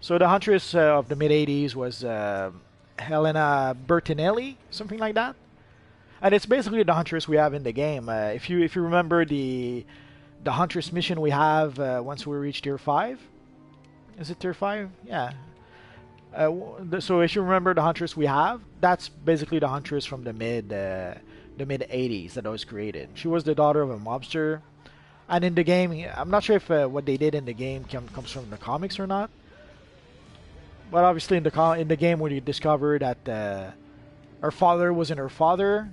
So the Huntress of the mid-80s was Helena Bertinelli, something like that. And it's basically the Huntress we have in the game. If you remember the Huntress mission we have once we reach Tier 5, Is it tier 5? Yeah. So if you remember the Huntress we have, that's basically the Huntress from the mid 80s that was created. She was the daughter of a mobster, and in the game, I'm not sure if what they did in the game comes from the comics or not. But obviously, in the game, when you discover that her father wasn't her father.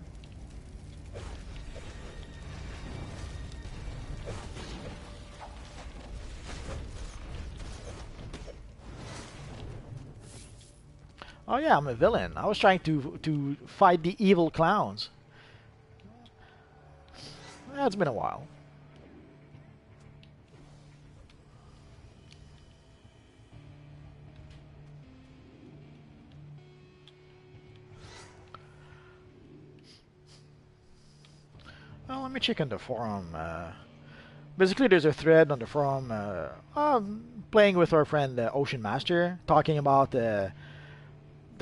Oh yeah, I'm a villain. I was trying to fight the evil clowns. Yeah, it's been a while. Well, let me check on the forum. Basically, there's a thread on the forum playing with our friend Ocean Master, talking about the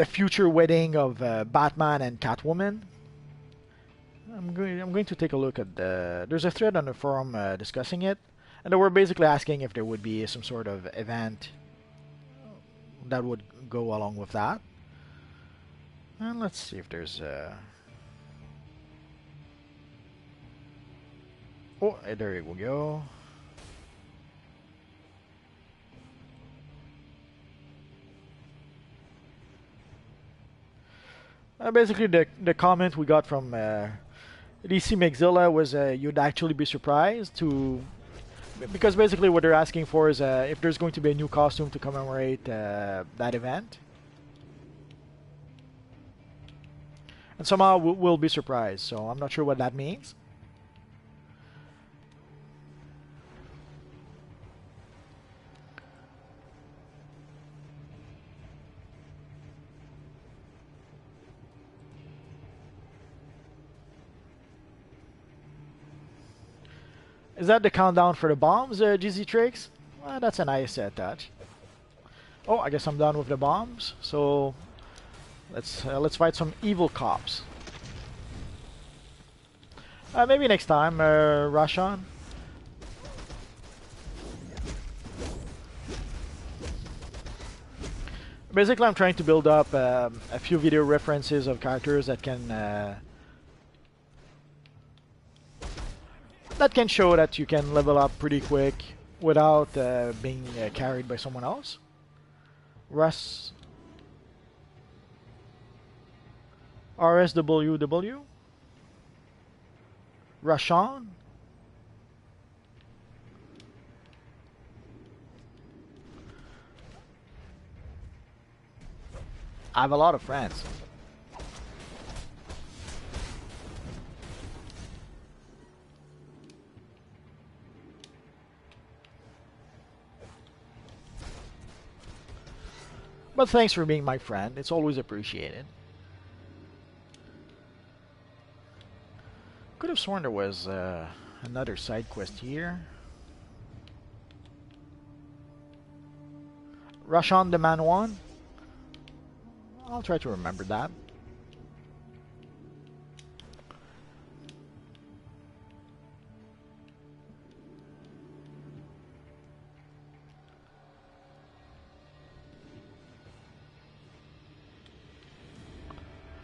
future wedding of Batman and Catwoman. I'm going to take a look at the. There's a thread on the forum discussing it, and they were basically asking if there would be some sort of event that would go along with that. And let's see if there's. Oh, there we go. Basically, the comment we got from DC Mixzilla was you'd actually be surprised to, because basically what they're asking for is if there's going to be a new costume to commemorate that event, and somehow we'll be surprised. So I'm not sure what that means. Is that the countdown for the bombs, GZ Tricks? Well, that's a nice touch. Oh, I guess I'm done with the bombs. So let's fight some evil cops. Maybe next time, Rashan. Basically, I'm trying to build up a few video references of characters that can show that you can level up pretty quick without being carried by someone else. Russ RSWW Rashan. I have a lot of friends. But thanks for being my friend. It's always appreciated. Could have sworn there was another side quest here. Rashan the Man 1. I'll try to remember that.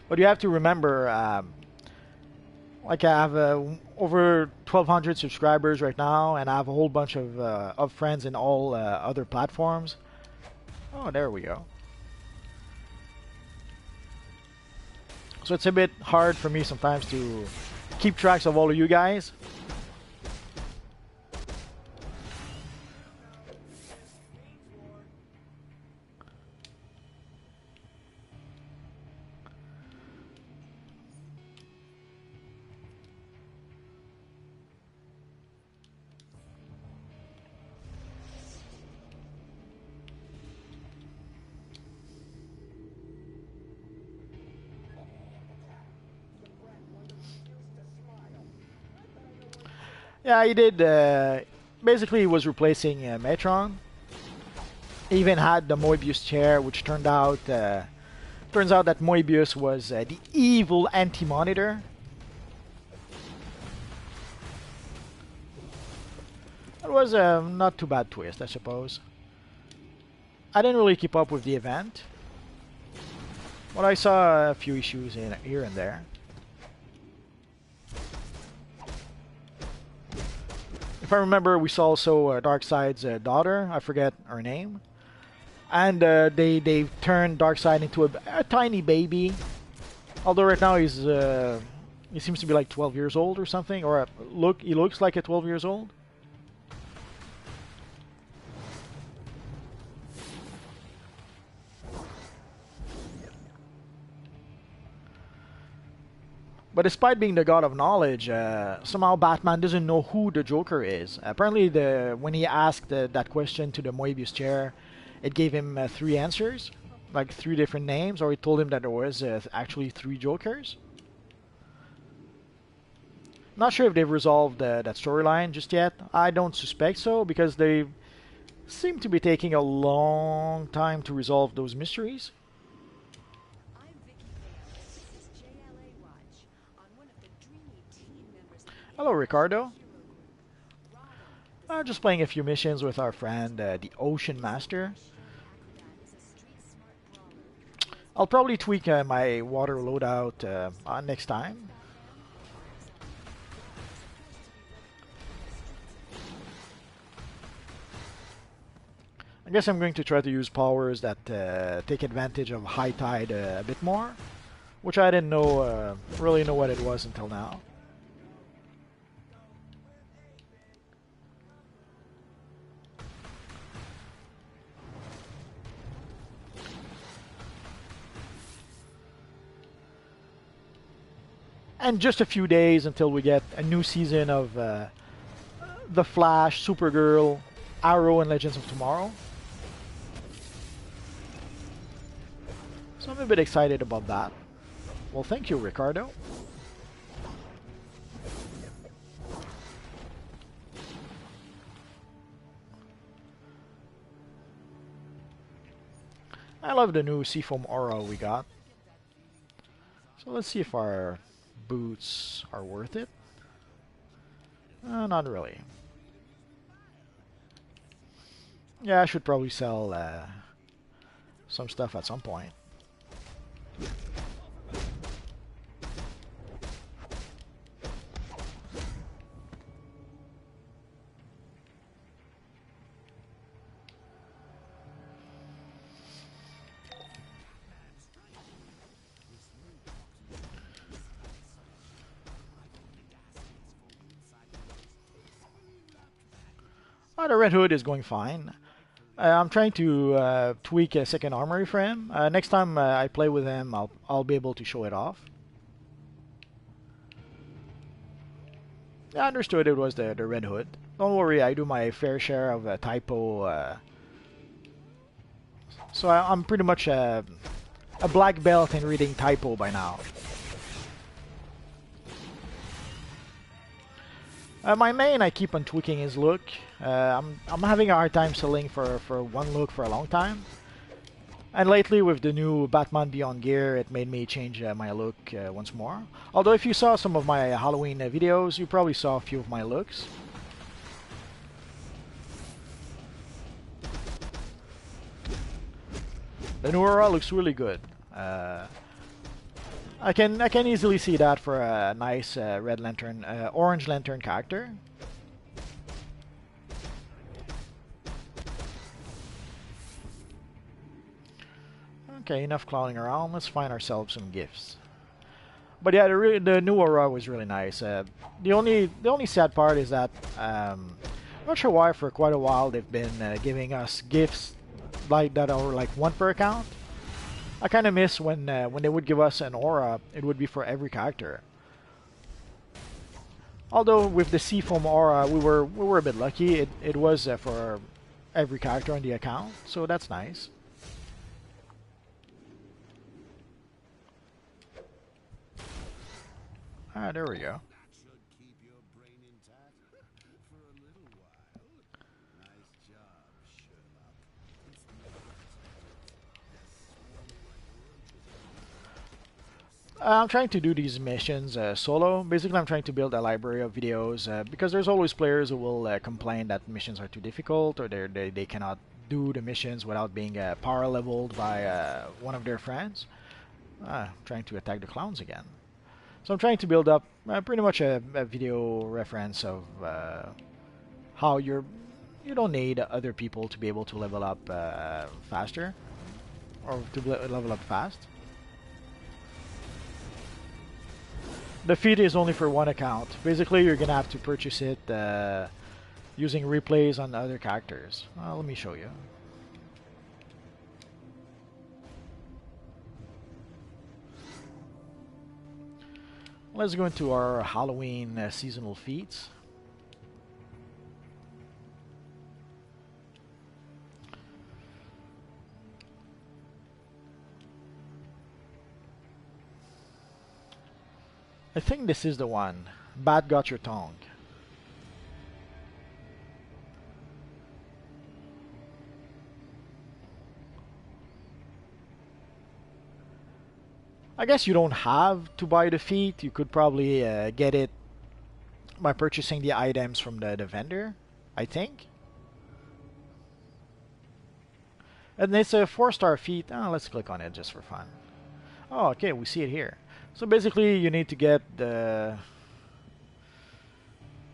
But you have to remember, like I have over 1,200 subscribers right now, and I have a whole bunch of friends in all other platforms. Oh, there we go. So it's a bit hard for me sometimes to keep tracks of all of you guys. Yeah, he did. Basically, he was replacing Metron. He even had the Moebius chair, which turns out that Moebius was the evil anti-monitor. It was a not too bad twist, I suppose. I didn't really keep up with the event, but I saw a few issues in here and there. If I remember, we saw also Darkseid's daughter. I forget her name. And they turned Darkseid into a tiny baby. Although right now he seems to be like 12 years old or something, or he looks like a 12 years old. But despite being the god of knowledge, somehow Batman doesn't know who the Joker is. Apparently, when he asked that question to the Moebius chair, it gave him 3 answers, like 3 different names, or it told him that there was actually 3 Jokers. Not sure if they've resolved that storyline just yet. I don't suspect so, because they seem to be taking a long time to resolve those mysteries. Hello, Ricardo. Just playing a few missions with our friend, the Ocean Master. I'll probably tweak my water loadout next time. I guess I'm going to try to use powers that take advantage of high tide a bit more, which I didn't know really know what it was until now. And just a few days until we get a new season of The Flash, Supergirl, Arrow, and Legends of Tomorrow. So I'm a bit excited about that. Well, thank you, Ricardo. I love the new Seafoam Aura we got. So let's see if our boots are worth it. Not really. Yeah, I should probably sell some stuff at some point. The Red Hood is going fine. I'm trying to tweak a second armory for him. Next time I play with him, I'll be able to show it off. Yeah, I understood it was the Red Hood. Don't worry, I do my fair share of typo. So I'm pretty much a black belt in reading typo by now. My main, I keep on tweaking his look. I'm having a hard time selling for one look for a long time. And lately with the new Batman Beyond gear, it made me change my look once more. Although if you saw some of my Halloween videos, you probably saw a few of my looks. The new aura looks really good. I can easily see that for a nice Red Lantern, Orange Lantern character. Okay, enough clowning around. Let's find ourselves some gifts. But yeah, the new aura was really nice. The only sad part is that I'm not sure why for quite a while they've been giving us gifts like that are like 1 per account. I kind of miss when they would give us an aura, it would be for every character. Although with the Seafoam aura, we were a bit lucky. It was for every character on the account, so that's nice. Ah, there we go. I'm trying to do these missions solo. Basically, I'm trying to build a library of videos because there's always players who will complain that missions are too difficult or they cannot do the missions without being power leveled by one of their friends. Trying to attack the clowns again. So I'm trying to build up pretty much a video reference of how you don't need other people to be able to level up faster or to level up fast. The feed is only for one account. Basically, you're gonna have to purchase it using replays on other characters. Let me show you. Let's go into our Halloween seasonal feats. I think this is the one. Bat got your tongue. I guess you don't have to buy the feat. You could probably get it by purchasing the items from the vendor, I think. And it's a 4-star feat. Let's click on it just for fun. Oh, okay, we see it here. So basically, you need to get the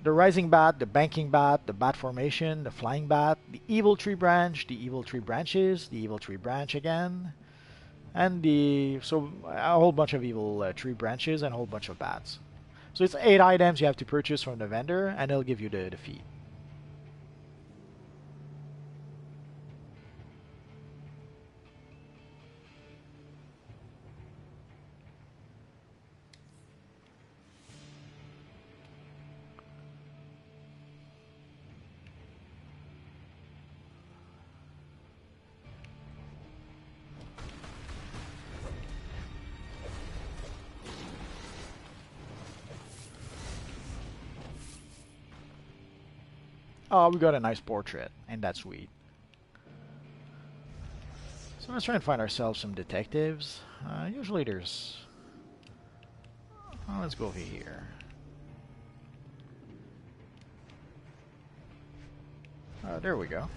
rising bat, the banking bat, the bat formation, the flying bat, the evil tree branch, the evil tree branches, the evil tree branch again, and so a whole bunch of evil tree branches and a whole bunch of bats. So it's 8 items you have to purchase from the vendor, and they'll give you the feat. Oh, we got a nice portrait, and that's sweet. So let's try and find ourselves some detectives. Usually there's... let's go over here. There we go.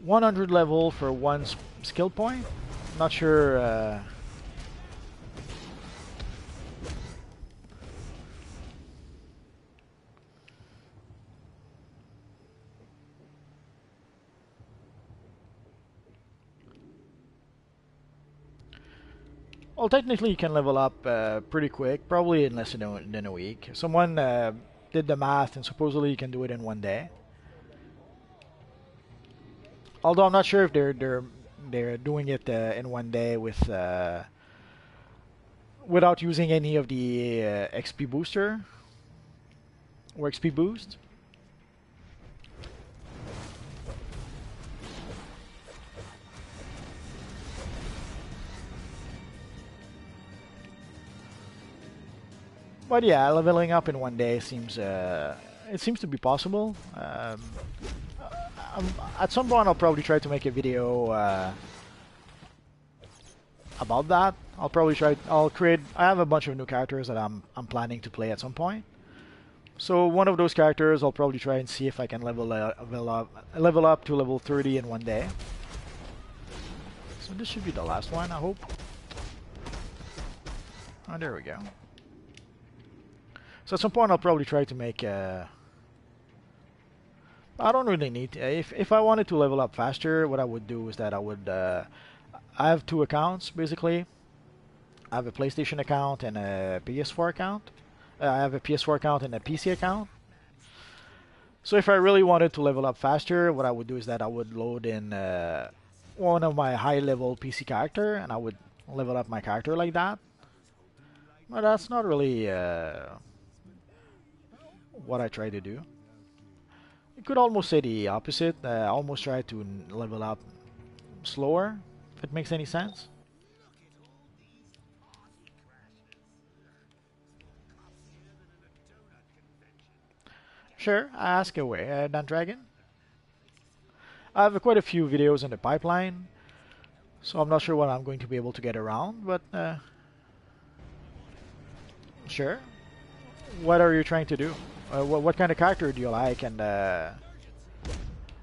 $100 level for 1 skill point. Not sure. Well, technically you can level up pretty quick, probably in less than a week. Someone did the math, and supposedly you can do it in 1 day. Although I'm not sure if they're doing it in 1 day with without using any of the XP booster or XP boost. But yeah, leveling up in 1 day seems it seems to be possible. At some point, I'll probably try to make a video about that. I'll probably try. I'll create. I have a bunch of new characters that I'm planning to play at some point. So one of those characters, I'll probably try and see if I can level up to level 30 in 1 day. So this should be the last one, I hope. Oh, there we go. So at some point, I'll probably try to make I don't really need to. If I wanted to level up faster, what I would do is that I would I have 2 accounts basically. I have a PlayStation account and a PS4 account. I have a PS4 account and a PC account. So if I really wanted to level up faster, what I would do is that I would load in one of my high-level PC character, and I would level up my character like that. But that's not really what I try to do. You could almost say the opposite. I almost try to level up slower, if it makes any sense. Sure, ask away, Dan Dragon. I have quite a few videos in the pipeline, so I'm not sure what I'm going to be able to get around, but sure. What are you trying to do? What kind of character do you like? And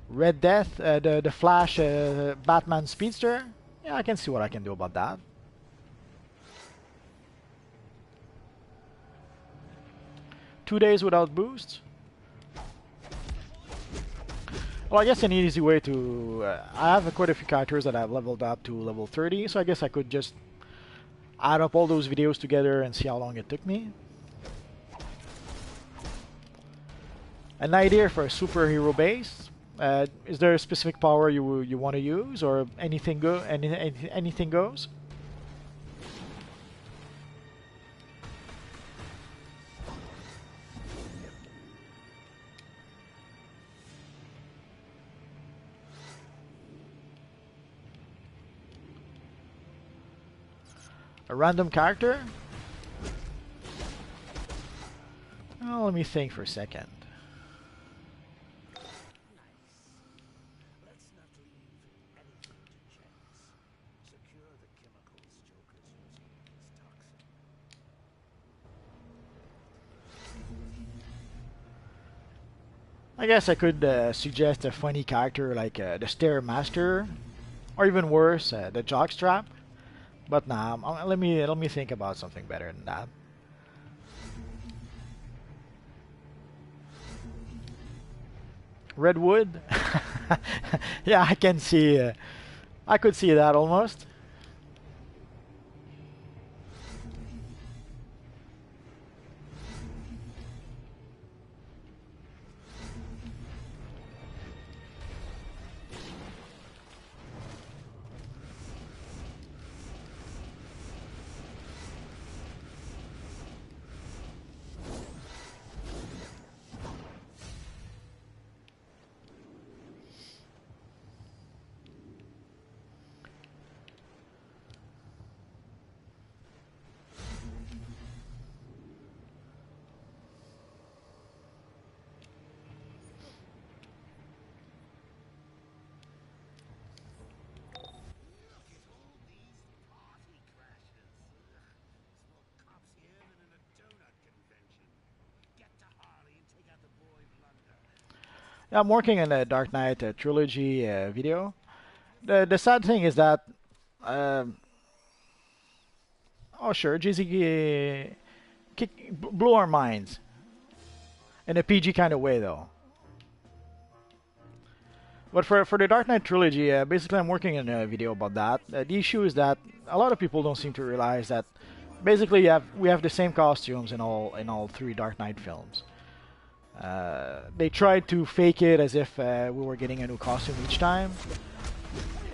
Red Death, the Flash, Batman Speedster. Yeah, I can see what I can do about that. Two days without boost. Well, I guess an easy way to... I have quite a few characters that I've leveled up to level 30, so I guess I could just add up all those videos together and see how long it took me. An idea for a superhero base. Is there a specific power you want to use, or anything anything goes? A random character? Oh, let me think for a second. I guess I could suggest a funny character like the Stairmaster, or even worse, the Jockstrap. But nah, let me think about something better than that. Redwood? Yeah, I can see. I could see that almost. Yeah, I'm working on a Dark Knight trilogy video. The sad thing is that, um, oh sure, JZ blew our minds in a PG kind of way though. But for the Dark Knight trilogy, basically I'm working on a video about that. The issue is that a lot of people don't seem to realize that basically we have the same costumes in all three Dark Knight films. They tried to fake it as if we were getting a new costume each time,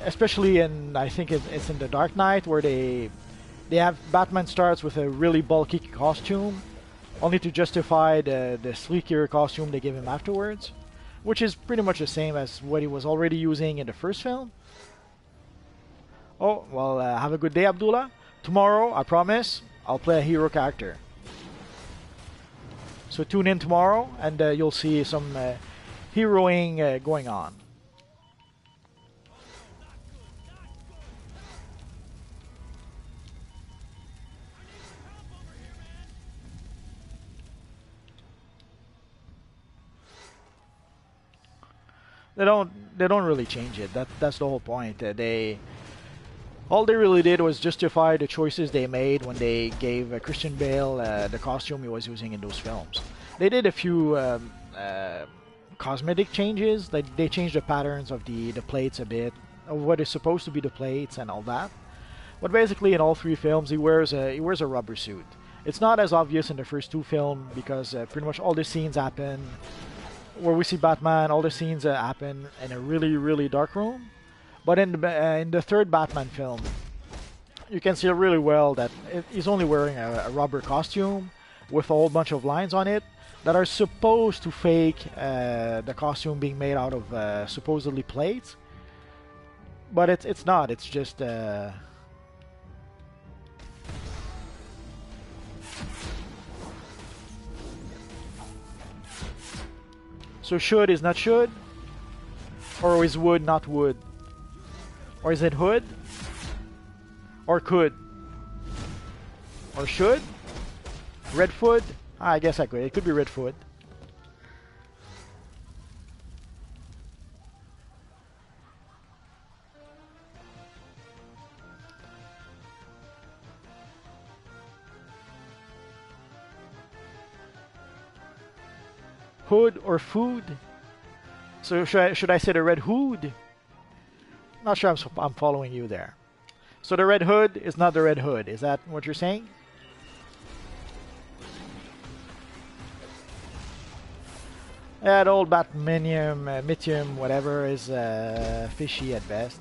especially in I think it's in the Dark Knight where they have Batman starts with a really bulky costume, only to justify the sleeker costume they give him afterwards, which is pretty much the same as what he was already using in the first film. Oh well, have a good day, Abdullah. Tomorrow, I promise, I'll play a hero character. So tune in tomorrow and you'll see some heroing going on. They don't really change it. That's the whole point. All they really did was justify the choices they made when they gave Christian Bale the costume he was using in those films. They did a few cosmetic changes. They changed the patterns of the plates a bit, of what is supposed to be the plates and all that. But basically, in all three films, he wears a rubber suit. It's not as obvious in the first two films because pretty much all the scenes happen where we see Batman. All the scenes happen in a really dark room. But in the third Batman film, you can see really well that he's only wearing a rubber costume with a whole bunch of lines on it that are supposed to fake the costume being made out of supposedly plates. but it's not. It's just so should is not should, or is would not would, or is it hood, or could, or should, redfoot. I guess I could. It could be redfoot. Hood or food. So should I say the red hood? Not sure I'm following you there. So the red hood is not the red hood. Is that what you're saying? Yeah, the old Batminium, Mitium, whatever is fishy at best.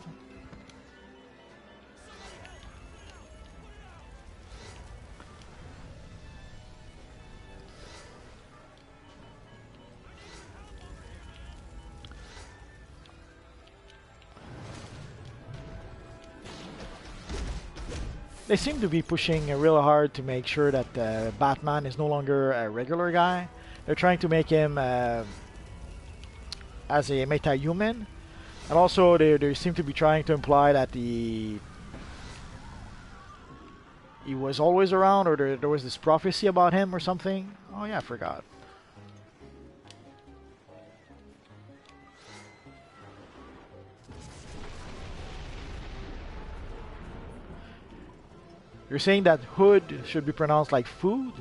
They seem to be pushing real hard to make sure that Batman is no longer a regular guy. They're trying to make him as a meta-human, and also they seem to be trying to imply that he was always around, or there was this prophecy about him or something. Oh yeah, I forgot. You're saying that hood should be pronounced like food?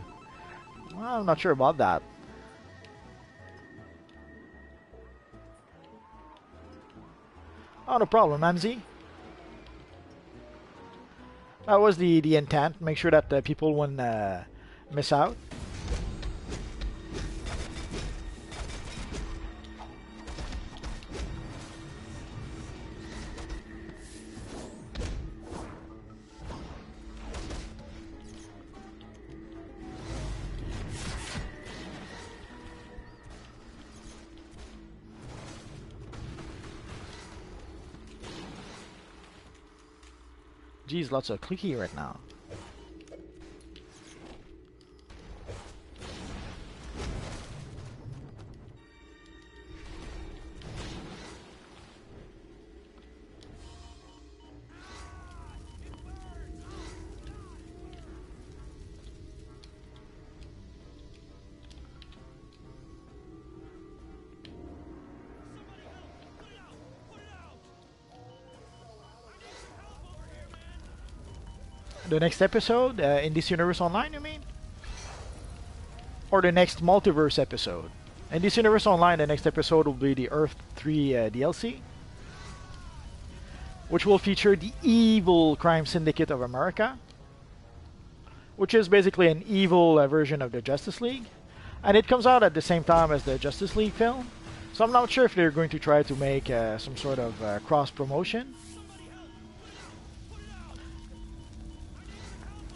Well, I'm not sure about that. Oh, no problem, Mamzi. That was the intent. Make sure that people wouldn't miss out. Geez, lots of clicky right now. The next episode in this universe online, you mean? Or the next multiverse episode? In this universe online, the next episode will be the Earth 3 DLC, which will feature the evil crime syndicate of America, which is basically an evil version of the Justice League, and it comes out at the same time as the Justice League film. So I'm not sure if they're going to try to make some sort of cross promotion.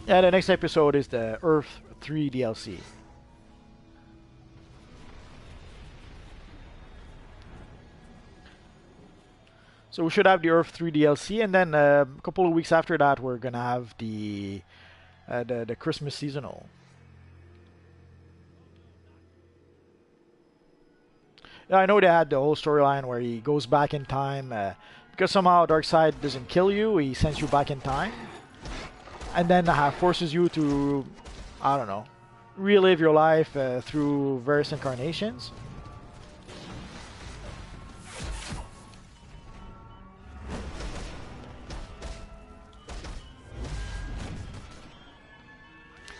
Yeah, the next episode is the Earth 3 DLC. So we should have the Earth 3 DLC, and then a couple of weeks after that, we're gonna have the Christmas seasonal. Yeah, I know they had the whole storyline where he goes back in time because somehow Darkseid doesn't kill you; he sends you back in time. And then forces you to, I don't know, relive your life through various incarnations.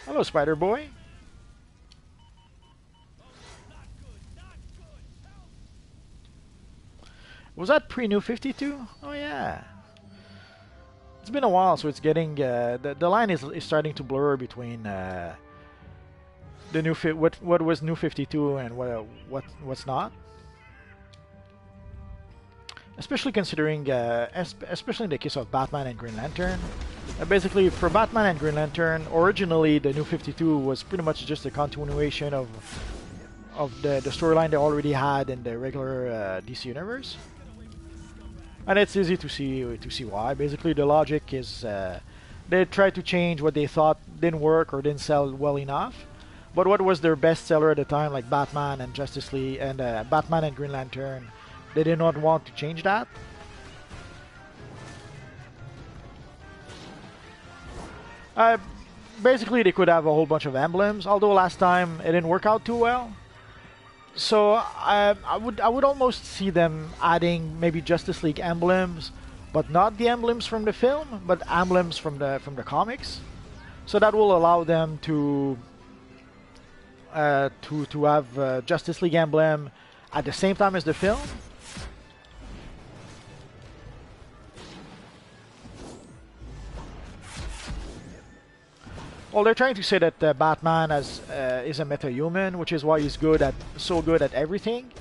Hello, Spider Boy. Was that pre-New 52? Oh yeah. It's been a while, so it's getting the line is starting to blur between the new what was New 52 and what's not. Especially considering, especially in the case of Batman and Green Lantern. Basically, for Batman and Green Lantern, originally the New 52 was pretty much just a continuation of the storyline they already had in the regular DC universe. and it's easy to see why. Basically, the logic is they tried to change what they thought didn't work or didn't sell well enough. But what was their best seller at the time, like Batman and Justice League and Batman and Green Lantern, they did not want to change that. Uh, Basically, they could have a whole bunch of emblems. Although last time it didn't work out too well. So I would almost see them adding maybe Justice League emblems, but not the emblems from the film, but emblems from the comics. So that will allow them to have Justice League emblem at the same time as the film. Well, they're trying to say that Batman is a meta-human, which is why he's so good at everything.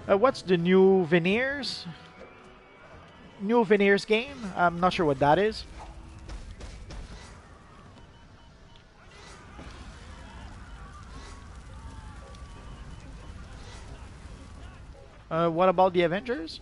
What's the new Veneers? New Veneers game? I'm not sure what that is. What about the Avengers?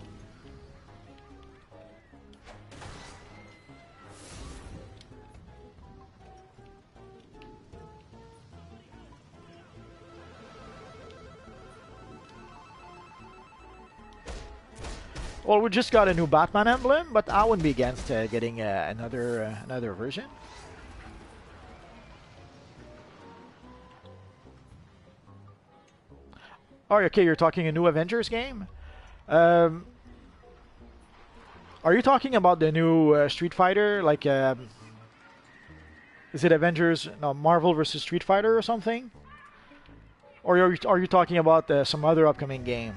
Well, we just got a new Batman emblem, but I wouldn't be against getting another version. Oh, okay, you're talking a new Avengers game? Um, are you talking about the new Street Fighter? Like, is it Avengers, no, Marvel versus Street Fighter or something? Or are you talking about some other upcoming game?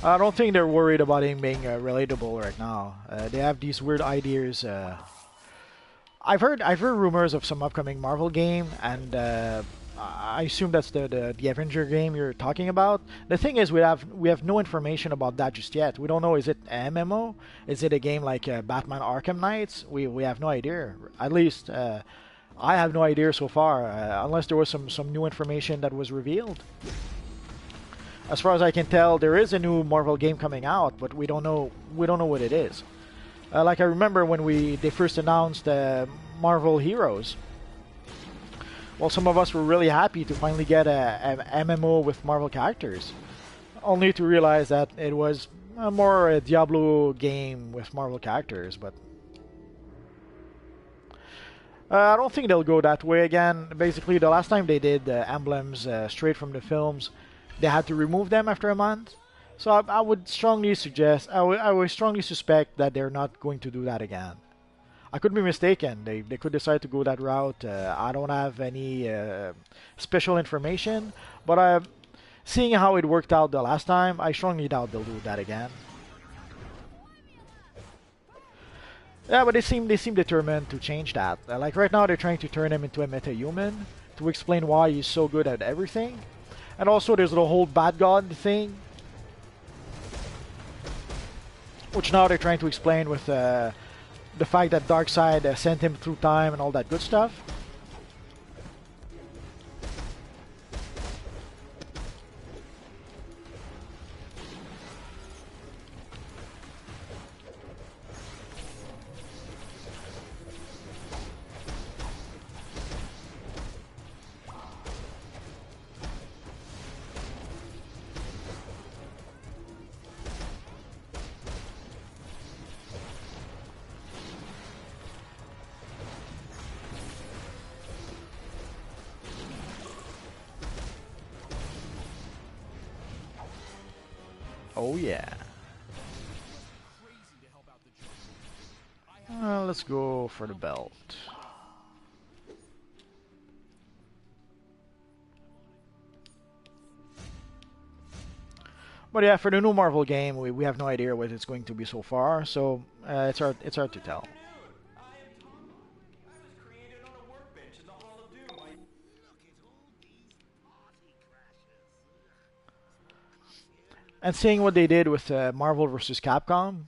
I don't think they're worried about him being relatable right now. They have these weird ideas. I've heard rumors of some upcoming Marvel game, and I assume that's the Avenger game you're talking about. The thing is, we have no information about that just yet. We don't know, is it an MMO? Is it a game like Batman Arkham Knights? We have no idea. At least I have no idea so far, unless there was some new information that was revealed. As far as I can tell, there is a new Marvel game coming out, but we don't know what it is. Like I remember when they first announced Marvel Heroes. Well, some of us were really happy to finally get a MMO with Marvel characters, only to realize that it was more a Diablo game with Marvel characters. But I don't think they'll go that way again. Basically, the last time they did emblems straight from the films, they had to remove them after a month. So I would strongly suggest, I would strongly suspect that they're not going to do that again. I could be mistaken. They could decide to go that route. I don't have any special information, but seeing how it worked out the last time, I strongly doubt they'll do that again. Yeah, but they seem determined to change that. Like right now, they're trying to turn him into a meta-human to explain why he's so good at everything. And also, there's the whole bad god thing, which now they're trying to explain with the fact that Darkseid sent him through time and all that good stuff. Oh yeah. Let's go for the belt. But yeah, for the new Marvel game, we have no idea what it's going to be so far, so it's hard to tell. And seeing what they did with Marvel vs. Capcom,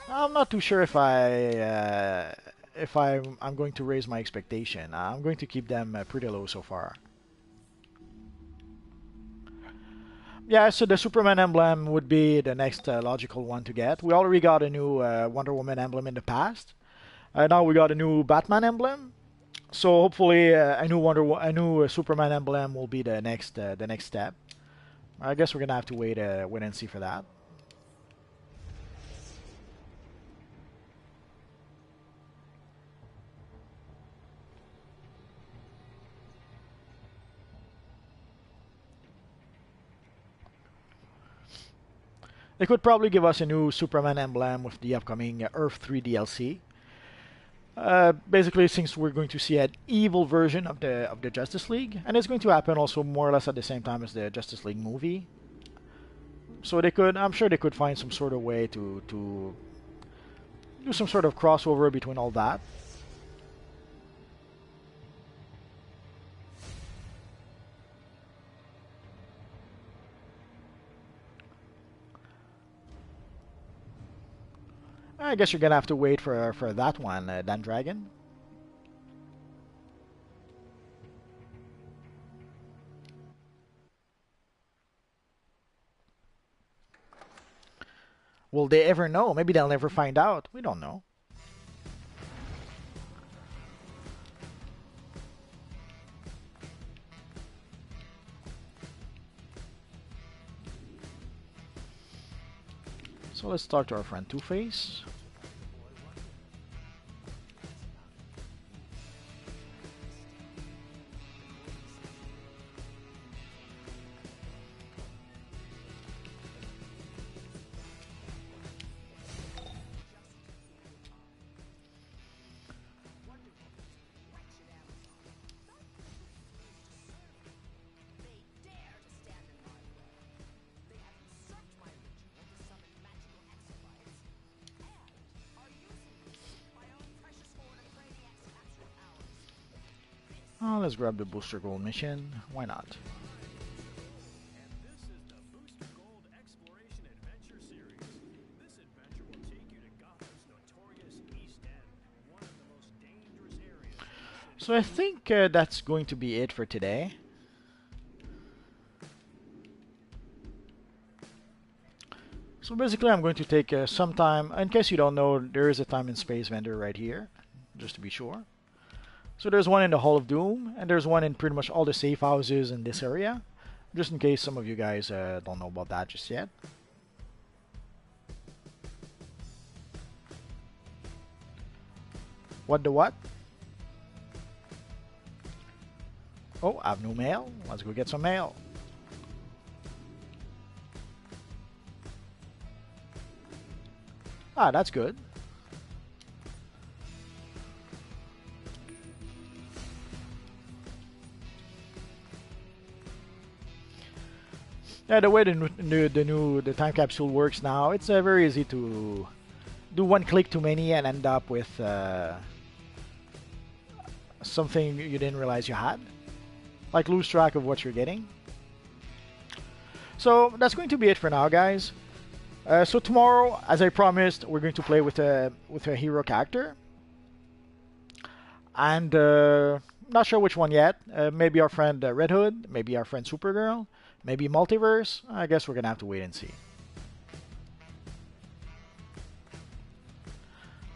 I'm not too sure if I'm going to raise my expectation. I'm going to keep them pretty low so far. Yeah, so the Superman emblem would be the next logical one to get. We already got a new Wonder Woman emblem in the past. Now we got a new Batman emblem. So hopefully a new Superman emblem will be the next step. I guess we're gonna have to wait and see for that. They could probably give us a new Superman emblem with the upcoming Earth 3 DLC. Basically, since we're going to see an evil version of the Justice League, and it's going to happen also more or less at the same time as the Justice League movie. So I'm sure they could find some sort of way to do some sort of crossover between all that. I guess you're gonna have to wait for that one, Dan Dragon. Will they ever know? Maybe they'll never find out. We don't know. So let's talk to our friend Two-Face. Let's grab the Booster Gold mission. Why not? So I think that's going to be it for today. So basically I'm going to take some time. In case you don't know, there is a time and space vendor right here, just to be sure. So there's one in the Hall of Doom, and there's one in pretty much all the safe houses in this area, just in case some of you guys don't know about that just yet. What the what? Oh, I have no mail. Let's go get some mail. Ah, that's good. Yeah, the way the time capsule works now, it's very easy to do one click too many and end up with something you didn't realize you had, like lose track of what you're getting. So that's going to be it for now, guys. So tomorrow, as I promised, we're going to play with a hero character, and not sure which one yet. Maybe our friend Red Hood, maybe our friend Supergirl. Maybe multiverse? I guess we're gonna have to wait and see.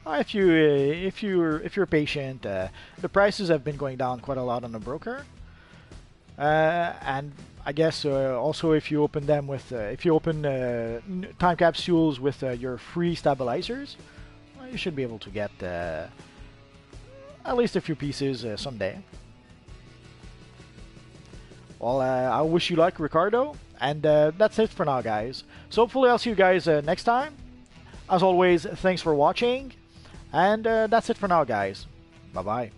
If you're patient, the prices have been going down quite a lot on the broker, and I guess also if you open them with if you open time capsules with your free stabilizers, you should be able to get at least a few pieces someday. Well, I wish you luck, Ricardo, and that's it for now, guys. So hopefully I'll see you guys next time. As always, thanks for watching, and that's it for now, guys. Bye-bye.